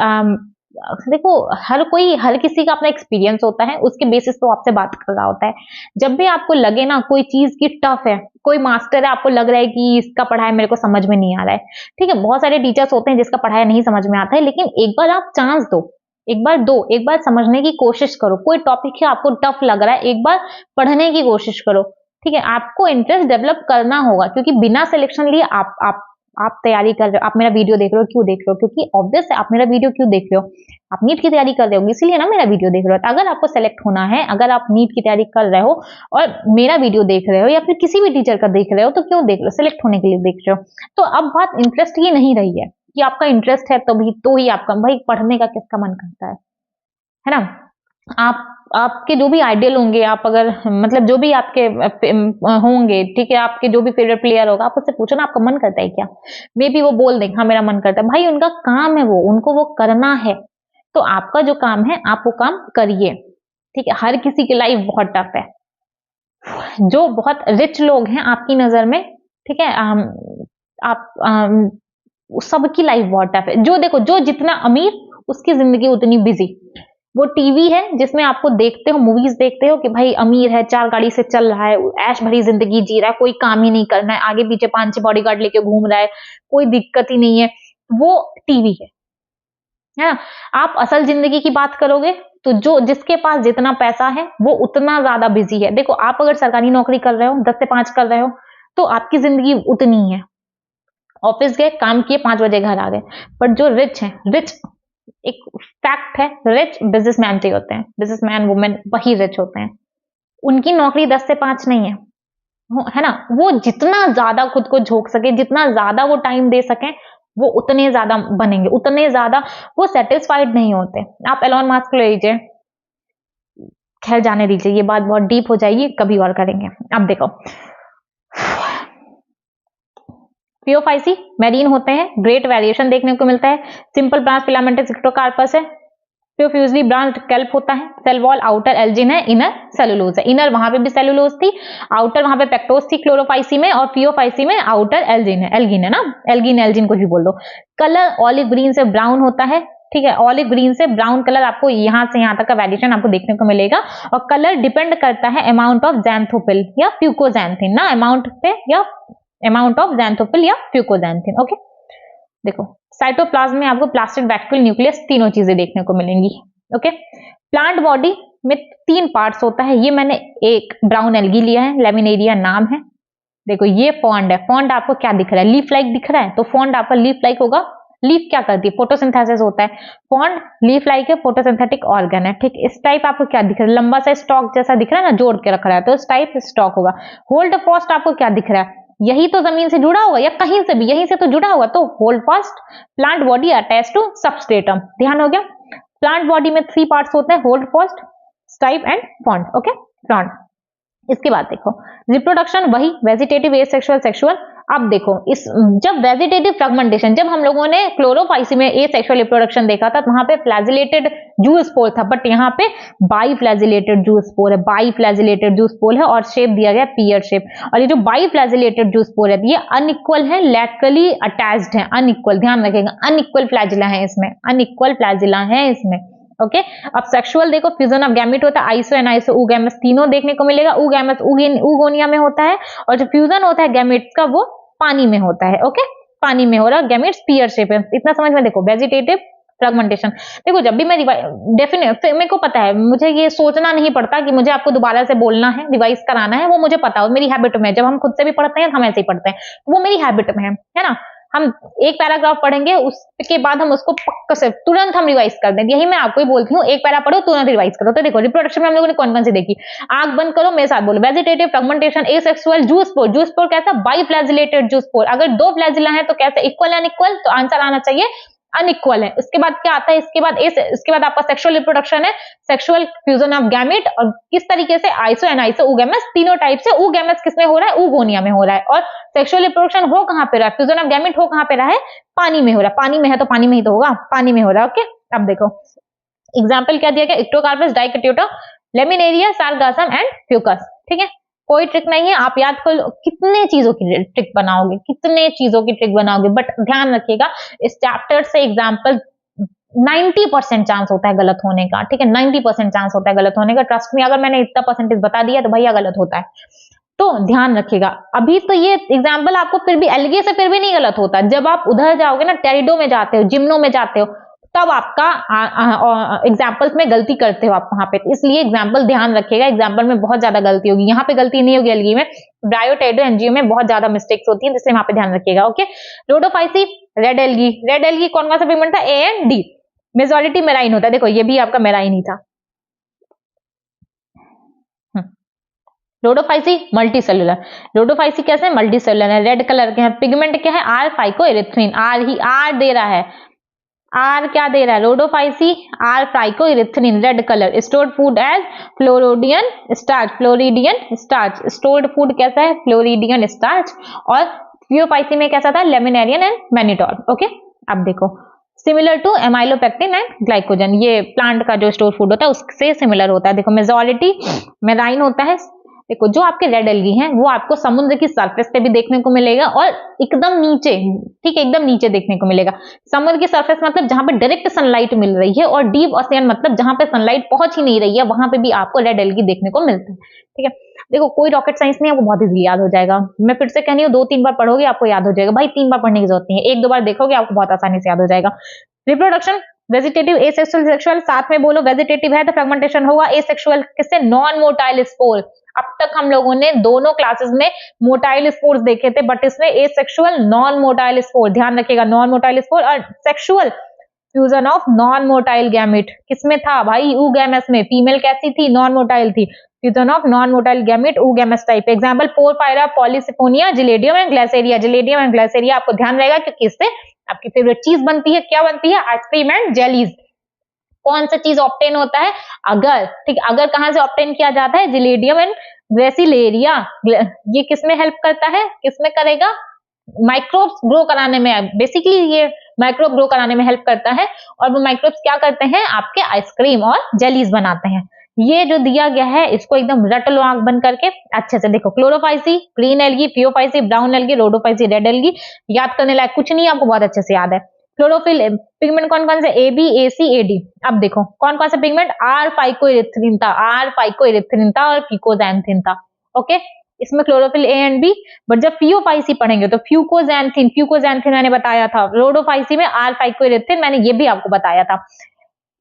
देखो हर किसी का अपना एक्सपीरियंस होता है, उसके बेसिस पे आपसे बात कर रहा होता है। जब भी आपको लगे ना कोई चीज की टफ है, कोई मास्टर है, आपको लग रहा है कि इसका पढ़ाया मेरे को समझ में नहीं आ रहा है, ठीक है। बहुत सारे टीचर्स होते हैं जिसका पढ़ाया नहीं समझ में आता है, लेकिन एक बार आप चांस दो, एक बार समझने की कोशिश करो। कोई टॉपिक है आपको टफ लग रहा है, एक बार पढ़ने की कोशिश करो, ठीक है। आपको इंटरेस्ट डेवलप करना होगा, क्योंकि बिना सिलेक्शन लिए आप तैयारी कर रहे हो, आप मेरा वीडियो देख रहे हो, क्यों देख रहे हो, क्योंकि ऑब्वियस है आप मेरा वीडियो क्यों देख रहे हो, आप नीट की तैयारी कर रहे हो, इसीलिए ना मेरा वीडियो देख रहे हो। अगर आपको सेलेक्ट होना है, अगर आप नीट की तैयारी कर रहे हो और मेरा वीडियो देख रहे हो, या फिर किसी भी टीचर का देख रहे हो, तो क्यों देख रहे हो, सिलेक्ट होने के लिए देख रहे हो। तो अब बात इंटरेस्ट की नहीं रही है कि आपका इंटरेस्ट है तभी तो ही आपका, भाई पढ़ने का किसका मन करता है ना। आपके जो भी आइडियल होंगे, आप अगर मतलब जो भी आपके होंगे, ठीक है, आपके जो भी फेवरेट प्लेयर होगा, आप उससे पूछो ना आपका मन करता है क्या, मे बी वो बोल दें हाँ मेरा मन करता है। भाई उनका काम है, वो उनको वो करना है, तो आपका जो काम है आप वो काम करिए, ठीक है। हर किसी की लाइफ बहुत टफ है, जो बहुत रिच लोग हैं आपकी नजर में, ठीक है, आप सबकी लाइफ बहुत टफ है। जो देखो, जो जितना अमीर उसकी जिंदगी उतनी बिजी। वो टीवी है जिसमें आपको देखते हो, मूवीज देखते हो कि भाई अमीर है, 4 गाड़ी से चल रहा है, ऐश भरी जिंदगी जी रहा है, कोई काम ही नहीं करना है, आगे पीछे 5-6 बॉडीगार्ड लेके घूम रहा है, कोई दिक्कत ही नहीं है, वो टीवी है ना। आप असल जिंदगी की बात करोगे तो जो जिसके पास जितना पैसा है वो उतना ज्यादा बिजी है। देखो आप अगर सरकारी नौकरी कर रहे हो, 10 से 5 कर रहे हो, तो आपकी जिंदगी उतनी ही है, ऑफिस गए, काम किए, 5 बजे घर आ गए। पर जो रिच है, रिच एक फैक्ट है, रिच बिजनेसमैन से होते हैं, बिजनेसमैन वुमेन वही रिच होते हैं। उनकी नौकरी 10 से 5 नहीं है ना। वो जितना ज्यादा खुद को झोंक सके, जितना ज्यादा वो टाइम दे सके, वो उतने ज्यादा बनेंगे, उतने ज्यादा वो सेटिस्फाइड नहीं होते। आप एलोन मस्क ले लीजिए, खैर जाने दीजिए, ये बात बहुत डीप हो जाएगी, कभी और करेंगे। अब देखो पियोफाइसी मेरीन होते हैं, ग्रेट वेरिएशन देखने को मिलता है, सिंपल ब्रांच फिलामेंटस इक्टोकार्पस है, प्रोफ्यूजली ब्रांच्ड केल्प होता है, सेल वॉल आउटर एल्जिन है, इनर सेलुलोज है। इनर वहां पे भी सेलुलोज थी, आउटर वहां पे पेक्टोस थी क्लोरोफाइसी में, और पियोफाइसी में आउटर एल्जिन है, एल्गिन है ना, एल्गिन एल्जिन को ही बोल दो। कलर ऑलिव ग्रीन से ब्राउन होता है, ठीक है, ऑलिव ग्रीन से ब्राउन कलर आपको यहां से यहां तक का वेरिएशन आपको देखने को मिलेगा। और कलर डिपेंड करता है अमाउंट ऑफ ज़ैंथोपिल या फ्यूकोज़ैंथिन ना, अमाउंट पे या अमाउंट ऑफ ज़ैंथोपिल या फ्यूकोज़ैंथिन, ओके। देखो साइटोप्लाज्म में आपको प्लास्टिड वैक्यूल न्यूक्लियस तीनों चीजें देखने को मिलेंगी, ओके। प्लांट बॉडी में 3 पार्ट्स होता है, ये मैंने एक ब्राउन एल्गी लिया है, लेमिनेरिया नाम है। देखो ये फॉन्ड है, फॉन्ड आपको क्या दिख रहा है, लीफ लाइक दिख रहा है, तो फॉन्ड आपका लीफ लाइक होगा। लीफ क्या करती है, फोटोसिंथेसिस होता है, फॉन्ड लीफ लाइक है, फोटोसिंथेटिक ऑर्गन है, ठीक। इस टाइप आपको क्या दिख रहा है, लंबा सा स्टॉक जैसा दिख रहा है ना, जोड़ के रख रहा है, तो इस टाइप स्टॉक होगा। होल्ड फास्ट आपको क्या दिख रहा है, यही तो जमीन से जुड़ा होगा या कहीं से भी, यहीं से तो जुड़ा होगा, तो holdfast plant body attach to substratum, ध्यान हो गया। प्लांट बॉडी में 3 पार्ट्स होते हैं, hold fast, stipe and fond, okay, plant. इसके बाद देखो रिप्रोडक्शन, वही वेजिटेटिव, एसेक्सुअल, सेक्सुअल। अब देखो इस जब वेजिटेटिव फ्रेगमेंटेशन, जब हम लोगों ने क्लोरोफाइसी में एसेक्सुअल रिप्रोडक्शन देखा था, वहां पे फ्लैजिलेटेड जूस्पोल था, बट यहाँ पे बाई फ्लैजिलेटेड जूस्पोल है, बाई फ्लैजिलेटेड जूस्पोल है और शेप दिया गया पीयर शेप। और ये जो बाई फ्लैजिलेटेड जूस्पोल है ये अनइक्वल है, लैटरली अटैच्ड है, अनइक्वल, ध्यान रखिएगा, अनइक्वल फ्लैजिला है इसमें, अनइक्वल फ्लैजिला है इसमें। ओके अब सेक्सुअल देखो, फ्यूजन ऑफ गैमेट होता है, आइसो एंड आइसो ऊगैमस तीनों देखने को मिलेगा, ऊगैमस ऊगोनिया में होता है, और जो फ्यूजन होता है गैमेट्स का वो पानी में होता है। ओके पानी में हो रहा है, गैमेट्स पीयर शेप है, इतना समझ में। देखो वेजिटेटिव फ्रेगमेंटेशन, देखो जब भी मैं डेफिनेट मेरे को पता है, मुझे ये सोचना नहीं पड़ता कि मुझे आपको दोबारा से बोलना है, रिवाइज कराना है, वो मुझे पता है, मेरी हैबिट में है। जब हम खुद से भी पढ़ते हैं हम ऐसे ही पढ़ते हैं, वो मेरी हैबिट में है ना। हम एक पैराग्राफ पढ़ेंगे, उसके बाद हम उसको पक्का से तुरंत हम रिवाइज कर देंगे। यही मैं आपको ही बोलती हूँ, एक पैरा पढ़ो तुरंत रिवाइज करो। तो देखो रिप्रोडक्शन में हम लोगों ने कौन कौन सी देखी, आंख बंद करो मेरे साथ बोलो, vegetative fragmentation, asexual, zoospore, zoospore कैसा, बाई फ्लैजिलेटेड जूस्पोर, अगर दो फ्लैजिला है तो कैसे, इक्वल अनइक्वल, तो आंसर आना चाहिए अनइक्वल है। उसके बाद क्या आता है, इसके बाद आपका सेक्सुअल रिप्रोडक्शन है, सेक्सुअल फ्यूजन ऑफ गैमेट, और किस तरीके से आइसो एंड आइसो ऊगैमस, तीनों टाइप से। ऊगैमस किसमें हो रहा है, ऊगोनिया में हो रहा है। और सेक्सुअल रिप्रोडक्शन हो कहां पे रहा है, फ्यूजन ऑफ गैमेट हो कहां पे रहा है, पानी में हो रहा है। पानी में है तो पानी में ही तो होगा, पानी में हो रहा है। ओके अब देखो एग्जाम्पल क्या दिया गया, इक्टोकार्पस, डाइकैट्यूटा, लेमिनेरिया, सारगासम एंड फ्यूकस। ठीक है कोई ट्रिक नहीं है, आप याद कर लो, कितने चीजों की ट्रिक बनाओगे, कितने चीजों की ट्रिक बनाओगे, बट ध्यान रखिएगा इस चैप्टर से एग्जाम्पल 90% चांस होता है गलत होने का। ठीक है 90% चांस होता है गलत होने का, ट्रस्ट में। अगर मैंने इतना परसेंटेज बता दिया तो भैया गलत होता है, तो ध्यान रखिएगा। अभी तो ये एग्जाम्पल आपको फिर भी एल्गे से फिर भी नहीं गलत होता, जब आप उधर जाओगे ना, टेरिडो में जाते हो, जिम्नो में जाते हो, तब आपका एग्जाम्पल्स में गलती करते हो आप वहां पे, इसलिए एग्जाम्पल ध्यान रखिएगा, एग्जाम्पल में बहुत ज्यादा गलती होगी। यहाँ पे गलती नहीं होगी एल्गी में, ब्रायोटेडो एनजीओ में बहुत ज्यादा मिस्टेक्स होती है, इसलिए वहां पे ध्यान रखिएगा। Okay Rhodophyceae, red algae, red algae कौन कौन सा पिगमेंट था, ए एंड डी, मेजॉरिटी मेराइन होता है। देखो ये भी आपका मेराइन ही था। रोडोफाइसी मल्टीसेलुलर, रोडोफाइसी कैसे मल्टी सेलुलर है, रेड कलर के हैं, पिगमेंट क्या है, आर फाइकोइरिथ्रिन, आर दे रहा है, आर क्या दे रहा है, Rhodophyceae are phycoerythrin, red colour, stored food as floridean starch, floridean starch, stored food कैसा है, फ्लोरिडियन स्टार्च। और फ्यूओफाइसी में कैसा था, लेमिनेरियन एंड मैनिटोल। ओके अब देखो similar to amylopectin and glycogen, ये प्लांट का जो स्टोर फूड होता है उससे सिमिलर होता है। देखो मेजॉरिटी मेराइन होता है। देखो जो आपके रेड एल्गी हैं वो आपको समुद्र की सरफेस पे भी देखने को मिलेगा और एकदम नीचे, ठीक है एकदम नीचे देखने को मिलेगा। समुद्र की सरफेस मतलब जहां पे डायरेक्ट सनलाइट मिल रही है, और डीप ओशियन मतलब जहां पे सनलाइट पहुंच ही नहीं रही है, वहां पे भी आपको रेड एल्गी देखने को मिलता है। ठीक है देखो कोई रॉकेट साइंस नहीं है, आपको बहुत इजीली याद हो जाएगा। मैं फिर से कहनी हूँ 2-3 बार पढ़ोगे आपको याद हो जाएगा। भाई 3 बार पढ़ने की जरूरत नहीं है, 1-2 बार देखोगे आपको बहुत आसानी से याद हो जाएगा। रिप्रोडक्शन वेजिटेटिव, एसेक्सुअल, सेक्सुअल, साथ में बोलो। वेजिटेटिव है तो फ्रेगमेंटेशन होगा, एसेक्सुअल किससे, नॉन मोटाइल स्पोर। अब तक हम लोगों ने दोनों क्लासेस में मोटाइल स्पोर्स देखे थे, बट इसमें एसेक्सुअल नॉन मोटाइल स्पोर, ध्यान रखिएगा नॉन मोटाइल स्पोर। और sexual fusion of non motile gamete किसमें था भाई, ऊगैमस में। फीमेल कैसी थी, नॉन मोटाइल थी। Fusion of non motile gamete oogamous type. Example Porphyra, Polysiphonia, Gelidium and Glyceria. Gelidium and Glyceria आपको ध्यान रहेगा क्योंकि इससे आपकी फेवरेट चीज बनती है, क्या बनती है, आइसक्रीम एंड जेलीज। कौन सा चीज ऑब्टेन होता है, अगर, ठीक, अगर कहां से ऑब्टेन किया जाता है, जिलेडियम एंड ग्लाइसेरिया। ये किसमें हेल्प करता है, किसमें करेगा, माइक्रोब्स ग्रो कराने में, बेसिकली ये माइक्रोब ग्रो कराने में हेल्प करता है। और वो माइक्रोब्स क्या करते हैं, आपके आइसक्रीम और जेलीज बनाते हैं। ये जो दिया गया है इसको एकदम रट लो आंख बंद करके अच्छे से। देखो Chlorophyceae green algae, Phaeophyceae brown algae, Rhodophyceae red algae. याद करने लायक कुछ नहीं, आपको बहुत अच्छे से याद है। क्लोरोफिल पिगमेंट कौन कौन से, A B A C A D. अब देखो कौन कौन सा पिगमेंट, आर फाइकोइरिथ्रिन था, आर फाइकोइरिथ्रिन था और फिकोजैंथिन था। ओके इसमें chlorophyll A and B. But जब फियोफाइसी पढ़ेंगे तो फ्यूकोजैंथिन, फ्यूकोजैंथिन मैंने बताया था। रोडोफाइसी में आर फाइकोइरिथ्रिन, मैंने ये भी आपको बताया था।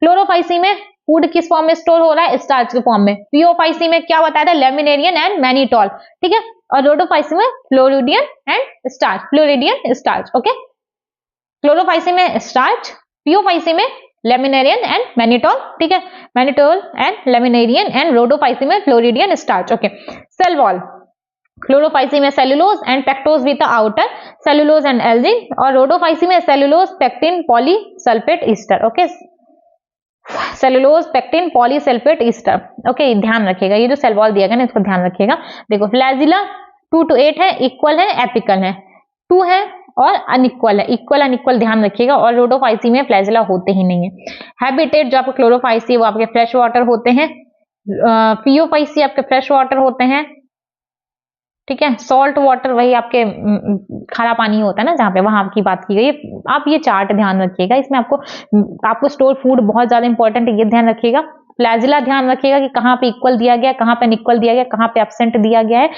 क्लोरोफाइसी में फूड किस फॉर्म में स्टोर हो रहा है, स्टार्च के फॉर्म में। फियोफाइसी में क्या बताया था, लेमिनेरियन एंड मैनिटोल, ठीक है। और रोडोफाइसी में floridean and starch, floridean starch. Okay Chlorophyceae में स्टार्च, फियोफाइसी में लेमिनेरियन एंड मैनिटोल, ठीक है, mannitol and laminarin, and Rhodophyceae में floridean starch. Okay cell wall, Chlorophyceae में cellulose and pectose with the outer, cellulose and algin. और Rhodophyceae में cellulose, pectin, polysulphate ester. Okay cellulose, pectin, polysulphate ester. Okay ध्यान रखिएगा, ये जो cell wall दिया गया ना इसको ध्यान रखिएगा। देखो फ्लैजिला 2 to 8 है, इक्वल है, एपिकल है। टू है और अनइक्वल है, इक्वल अनइक्वल ध्यान रखिएगा। और रोडोफाइसी में फ्लैजिला होते ही नहीं है। हैबिटेट जो आपके क्लोरोफाइसी वो आपके फ्रेश वाटर होते हैं, फियोफाइसी आपके फ्रेश वाटर होते हैं, ठीक है। सॉल्ट वाटर वही आपके खारा पानी होता है ना जहाँ पे, वहां आपकी बात की गई। आप ये चार्ट ध्यान रखिएगा, इसमें आपको स्टोर फूड बहुत ज्यादा इंपॉर्टेंट है, ये ध्यान रखिएगा। फ्लैजिला ध्यान रखिएगा कि कहाँ पे इक्वल दिया गया, कहाँ पे अनइक्वल दिया गया, कहाँ पे एब्सेंट दिया गया है,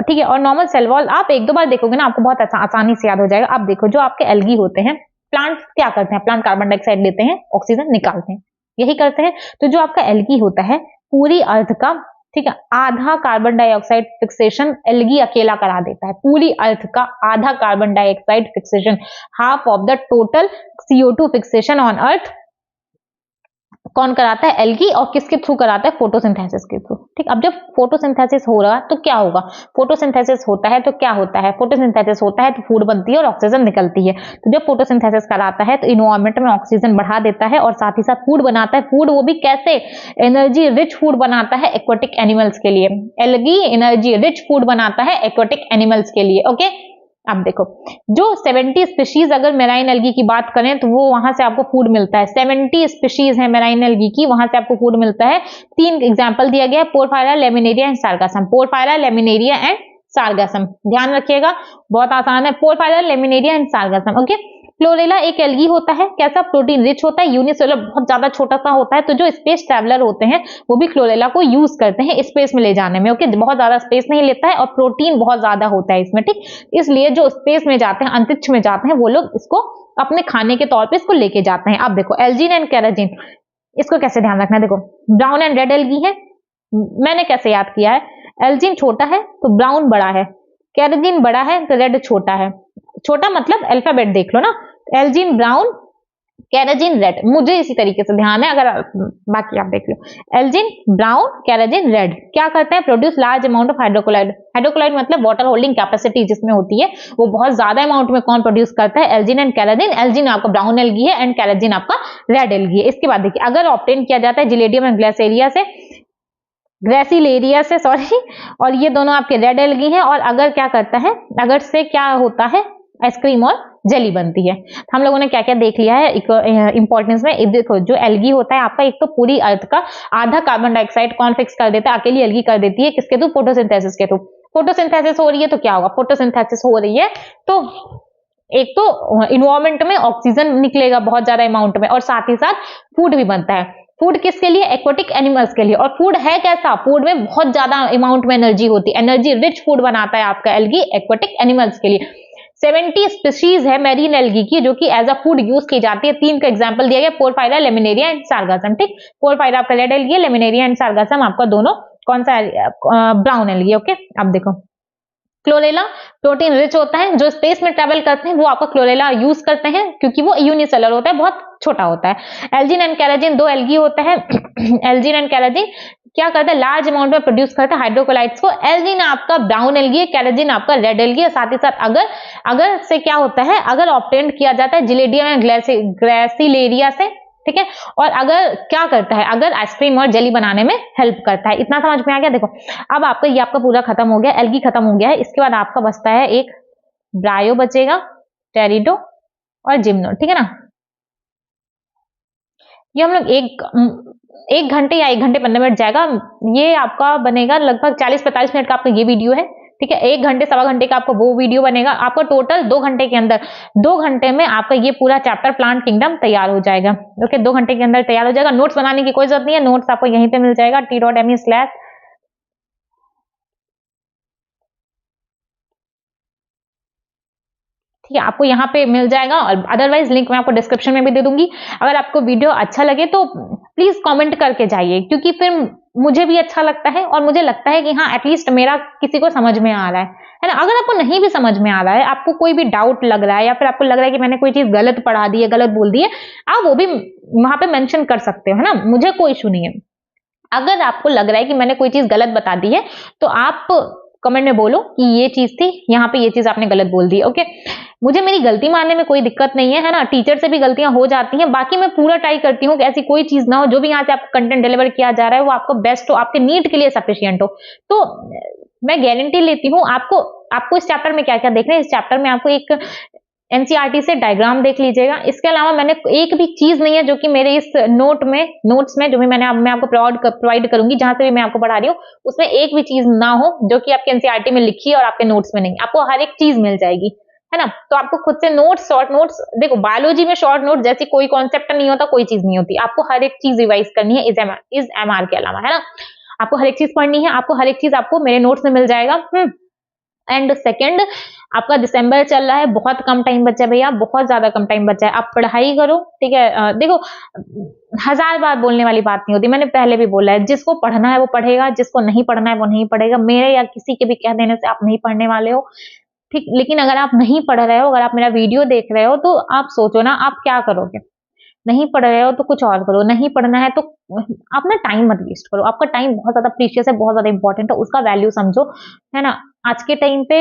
ठीक है। और नॉर्मल सेल वॉल आप एक दो बार देखोगे ना आपको बहुत आसानी से याद हो जाएगा। आप देखो जो आपके एल्गी होते हैं, प्लांट क्या करते हैं, प्लांट कार्बन डाइऑक्साइड लेते हैं, ऑक्सीजन निकालते हैं, यही करते हैं। तो जो आपका एल्गी होता है पूरी अर्थ का, ठीक है, आधा कार्बन डाइऑक्साइड फिक्सेशन एल्गी अकेला करा देता है। पूरी अर्थ का आधा carbon dioxide fixation, half of the total CO2 fixation on earth कौन कराता है, एल्गी। और किसके थ्रू कराता है, फोटोसिंथेसिस के थ्रू, ठीक। अब जब फोटोसिंथेसिस हो रहा तो क्या होगा, फोटोसिंथेसिस होता है तो क्या होता है, फोटोसिंथेसिस होता है तो फूड बनती है और ऑक्सीजन निकलती है। तो जब फोटोसिंथेसिस कराता है तो इन्वायरमेंट में ऑक्सीजन बढ़ा देता है और साथ ही साथ फूड बनाता है। फूड वो भी कैसे, एनर्जी रिच फूड बनाता है एक्वाटिक एनिमल्स के लिए। एल्गी एनर्जी रिच फूड बनाता है एक्वाटिक एनिमल्स के लिए, ओके। अब देखो जो 70 स्पीशीज अगर मेराइन एल्गी की बात करें तो वो वहां से आपको फूड मिलता है। 70 स्पीशीज है मेराइन एल्गी की, वहां से आपको फूड मिलता है। 3 एग्जांपल दिया गया है, Porphyra, Laminaria and Sargassum. Porphyra, Laminaria and Sargassum ध्यान रखिएगा, बहुत आसान है। Porphyra, Laminaria and Sargassum, okay. Chlorella एक एल्गी होता है, कैसा, प्रोटीन रिच होता है, यूनिसेलुलर बहुत ज्यादा छोटा सा होता है। तो जो स्पेस ट्रैवलर होते हैं वो भी क्लोरेला को यूज करते हैं स्पेस में ले जाने में, ओके। बहुत ज्यादा स्पेस नहीं लेता है और प्रोटीन बहुत ज्यादा होता है इसमें, ठीक। इसलिए जो स्पेस में जाते हैं, अंतरिक्ष में जाते हैं, वो लोग इसको अपने खाने के तौर पर इसको लेके जाते हैं। अब देखो एल्जीन एंड केराजिन, इसको कैसे ध्यान रखना है, देखो ब्राउन एंड रेड एल्गी है, मैंने कैसे याद किया है, एल्जीन छोटा है तो ब्राउन बड़ा है, केराजिन बड़ा है तो रेड छोटा है। छोटा मतलब अल्फाबेट देख लो ना, एल्जीन ब्राउन, केराजिन रेड, मुझे इसी तरीके से ध्यान है, अगर बाकी आप देख लो। एल्जीन ब्राउन, केराजिन रेड, क्या करते हैं, produce large amount of hydrochloride. Hydrochloride मतलब वाटर होल्डिंग कैपेसिटी जिसमें होती है, वो बहुत ज्यादा अमाउंट में कौन प्रोड्यूस करता है, एल्जीन एंड केराजिन। एल्जीन आपका ब्राउन एल्गी है एंड केराजिन आपका रेड एल्गी है। इसके बाद देखिए अगर ऑब्टेन किया जाता है जिलेडियम एंड ग्रेसिलेरिया से सॉरी, और ये दोनों आपके रेड एल्गी हैं। और अगर क्या करता है, अगर से क्या होता है, आइसक्रीम और जेली बनती है। हम लोगों ने क्या क्या देख लिया है इंपॉर्टेंस में। देखो जो एल्गी होता है आपका, एक तो पूरी अर्थ का आधा कार्बन डाइऑक्साइड कौन फिक्स कर देता है, अकेली एल्गी कर देती है, किसके थ्रू, फोटोसिंथेसिस के थ्रू। फोटोसिंथेसिस हो रही है तो क्या होगा, फोटोसिंथेसिस हो रही है तो एक तो इन्वायरमेंट में ऑक्सीजन निकलेगा बहुत ज्यादा अमाउंट में और साथ ही साथ फूड भी बनता है। फूड किसके लिए, एक्वाटिक एनिमल्स के लिए। और फूड है कैसा, फूड में बहुत ज्यादा अमाउंट में एनर्जी होती है, एनर्जी रिच फूड बनाता है आपका एल्गी एक्वाटिक एनिमल्स के लिए। 70 स्पीशीज है मेरीन एल्गी की जो कि एज अ फूड यूज की जाती है। 3 का एग्जांपल दिया गया, पोरफायरा, लेमिनेरिया एंड सार्गासम, ठीक। पोरफायरा आपका रेड एल्गी है, लेमिनेरिया एंड सार्गासम आपका दोनों कौन सा, ब्राउन एल्गी, ओके। अब देखो क्लोरेला प्रोटीन रिच होता है, जो स्पेस में ट्रेवल करते हैं वो आपका क्लोरेला यूज करते हैं क्योंकि वो यूनिसेलुलर होता है, बहुत छोटा होता है। एल्जीन एंड केराजिन दो एल्गी होता है। एल्जीन एंड केराजिन क्या करता है, लार्ज अमाउंट में प्रोड्यूस करता है हाइड्रोकोलाइट्स को। एल्जीन आपका ब्राउन एल्गी है, केराजिन आपका रेड एल्गी है। साथ ही साथ अगर से क्या होता है, अगर ऑब्टेन किया जाता है जिलेडियम एंड ग्रेसिलेरिया से, ठीक है। और अगर क्या करता है, अगर आइसक्रीम और जेली बनाने में हेल्प करता है। इतना समझ में आ गया। देखो अब आपका ये आपका पूरा खत्म हो गया, एल्गी खत्म हो गया है। इसके बाद आपका बचता है एक ब्रायो बचेगा, टेरिडो और जिम्नो, ठीक है ना। ये हम लोग एक घंटे या 1 घंटे 15 मिनट जाएगा। ये आपका बनेगा लगभग 40-45 मिनट का आपका ये वीडियो है, ठीक है। 1 घंटे सवा घंटे का आपका वो वीडियो बनेगा। आपका टोटल 2 घंटे के अंदर, 2 घंटे में आपका ये पूरा चैप्टर प्लांट किंगडम तैयार हो जाएगा, ओके। 2 घंटे के अंदर तैयार हो जाएगा। नोट्स बनाने की कोई जरूरत नहीं है, नोट्स आपको यहीं पे मिल जाएगा t.me/ ठीक है, आपको यहाँ पे मिल जाएगा। और अदरवाइज लिंक मैं आपको डिस्क्रिप्शन में भी दे दूंगी। अगर आपको वीडियो अच्छा लगे तो प्लीज कमेंट करके जाइए, क्योंकि फिर मुझे भी अच्छा लगता है और मुझे लगता है कि हाँ एटलीस्ट मेरा किसी को समझ में आ रहा है ना। अगर आपको नहीं भी समझ में आ रहा है, आपको कोई भी डाउट लग रहा है या फिर आपको लग रहा है कि मैंने कोई चीज गलत पढ़ा दी है, गलत बोल दी है, आप वो भी वहां पे मेंशन कर सकते हो, है ना। मुझे कोई इशू नहीं है। अगर आपको लग रहा है कि मैंने कोई चीज गलत बता दी है तो आप कमेंट में बोलो कि ये चीज थी, यहाँ पे ये चीज आपने गलत बोल दी, ओके। मुझे मेरी गलती मानने में कोई दिक्कत नहीं है ना। टीचर से भी गलतियां हो जाती हैं, बाकी मैं पूरा ट्राई करती हूँ कि ऐसी कोई चीज ना हो, जो भी यहाँ से आपको कंटेंट डिलीवर किया जा रहा है वो आपको बेस्ट हो, आपके नीड के लिए सफिशियंट हो। तो मैं गारंटी लेती हूँ आपको आपको इस चैप्टर में क्या क्या देखना है, इस चैप्टर में आपको एक एनसीईआरटी से डायग्राम देख लीजिएगा। इसके अलावा मैंने एक भी चीज नहीं है जो कि मेरे इस नोट्स में जो भी मैं आपको प्रोवाइड करूंगी, जहां से भी मैं आपको पढ़ा रही हूँ, उसमें एक भी चीज ना हो जो कि आपके एनसीईआरटी में लिखी है और आपके नोट्स में नहीं। आपको हर एक चीज मिल जाएगी, है ना। तो आपको खुद से नोट्स, शॉर्ट नोट्स, देखो बायोलॉजी में शॉर्ट नोट जैसी कोई कॉन्सेप्ट नहीं होता, कोई चीज नहीं होती। आपको हर एक चीज रिवाइज करनी है इस एमआर के अलावा, है ना। आपको हर एक चीज पढ़नी है, आपको हर एक चीज आपको मेरे नोट्स में मिल जाएगा। एंड सेकंड, आपका दिसंबर चल रहा है, बहुत कम टाइम बचा है भैया, बहुत ज्यादा कम टाइम बचा है। आप पढ़ाई करो, ठीक है। देखो, 1000 बार बोलने वाली बात नहीं होती, मैंने पहले भी बोला है, जिसको पढ़ना है वो पढ़ेगा, जिसको नहीं पढ़ना है वो नहीं पढ़ेगा। मेरे या किसी के भी कह देने से आप नहीं पढ़ने वाले हो, ठीक। लेकिन अगर आप नहीं पढ़ रहे हो, अगर आप मेरा वीडियो देख रहे हो, तो आप सोचो ना आप क्या करोगे। नहीं पढ़ रहे हो तो कुछ और करो, नहीं पढ़ना है तो आप ना टाइम मत वेस्ट करो। आपका टाइम बहुत ज्यादा प्रीशियस है, बहुत ज्यादा इंपॉर्टेंट है, उसका वैल्यू समझो, है ना। आज के टाइम पे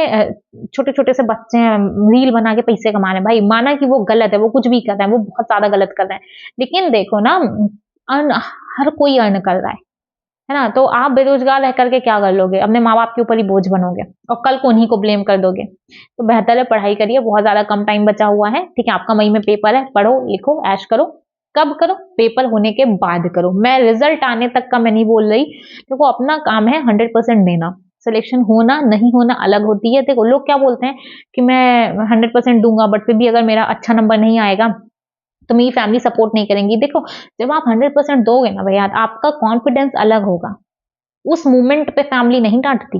छोटे छोटे से बच्चे हैं, रील बना के पैसे कमा रहे हैं। भाई माना कि वो गलत है, वो कुछ भी कर रहे हैं, वो बहुत ज्यादा गलत कर रहे हैं, लेकिन देखो ना, हर कोई अर्न कर रहा है ना। तो आप बेरोजगार रह करके क्या कर लोगे, अपने माँ बाप के ऊपर ही बोझ बनोगे और कल को उन्हीं को ब्लेम कर दोगे। तो बेहतर है पढ़ाई करिए, बहुत ज्यादा कम टाइम बचा हुआ है, ठीक है। आपका मई में पेपर है, पढ़ो लिखो ऐश करो। कब करो? पेपर होने के बाद करो। मैं रिजल्ट आने तक का मैं नहीं बोल रही, देखो अपना काम है 100% देना। सिलेक्शन होना नहीं होना अलग होती है। देखो लोग क्या बोलते हैं कि मैं 100% दूंगा, बट फिर भी अगर मेरा अच्छा नंबर नहीं आएगा तो मेरी फैमिली सपोर्ट नहीं करेंगी। देखो जब आप 100% दोगे ना भैया, आपका कॉन्फिडेंस अलग होगा। उस मोमेंट पे फैमिली नहीं डांटती,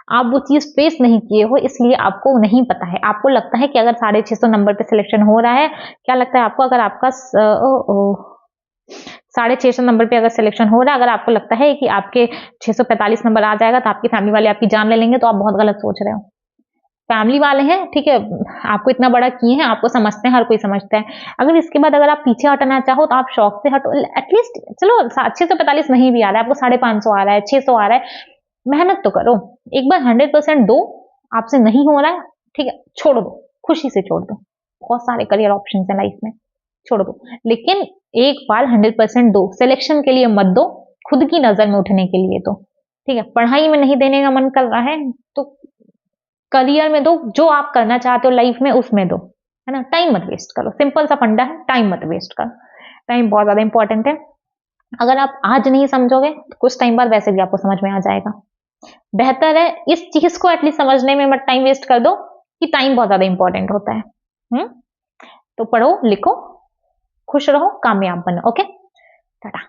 आप वो चीज फेस नहीं किए हो, इसलिए आपको नहीं पता है। आपको लगता है कि अगर 650 नंबर पे सिलेक्शन हो रहा है, क्या लगता है आपको, अगर आपका 650 नंबर पे अगर सिलेक्शन हो रहा है, अगर आपको लगता है कि आपके 645 नंबर आ जाएगा तो आपकी फैमिली वाले आपकी जान ले लेंगे, तो आप बहुत गलत सोच रहे हो। फैमिली वाले हैं, ठीक है, आपको इतना बड़ा किए हैं, आपको समझते हैं, हर कोई समझता है। अगर इसके बाद अगर आप पीछे हटना चाहो तो आप शौक से हटो। एटलीस्ट चलो 645 नहीं भी आ रहा है, आपको 550 आ रहा है, 600 आ रहा है, मेहनत तो करो। एक बार 100% दो, आपसे नहीं हो रहा है, ठीक है, छोड़ दो, खुशी से छोड़ दो। बहुत सारे करियर ऑप्शन है लाइफ में, छोड़ दो। लेकिन एक बार 100% दो, सिलेक्शन के लिए मत दो, खुद की नजर में उठने के लिए दो, ठीक है। पढ़ाई में नहीं देने का मन कर रहा है तो करियर में दो, जो आप करना चाहते हो लाइफ में उसमें दो, है ना। टाइम मत वेस्ट करो, सिंपल सा फंडा है, टाइम मत वेस्ट करो। टाइम बहुत ज्यादा इंपॉर्टेंट है। अगर आप आज नहीं समझोगे तो कुछ टाइम बाद वैसे भी आपको समझ में आ जाएगा। बेहतर है इस चीज को एटलीस्ट समझने में मत टाइम वेस्ट कर दो कि टाइम बहुत ज्यादा इंपॉर्टेंट होता है। तो पढ़ो लिखो, खुश रहो, कामयाब बनो। ओके, टाटा।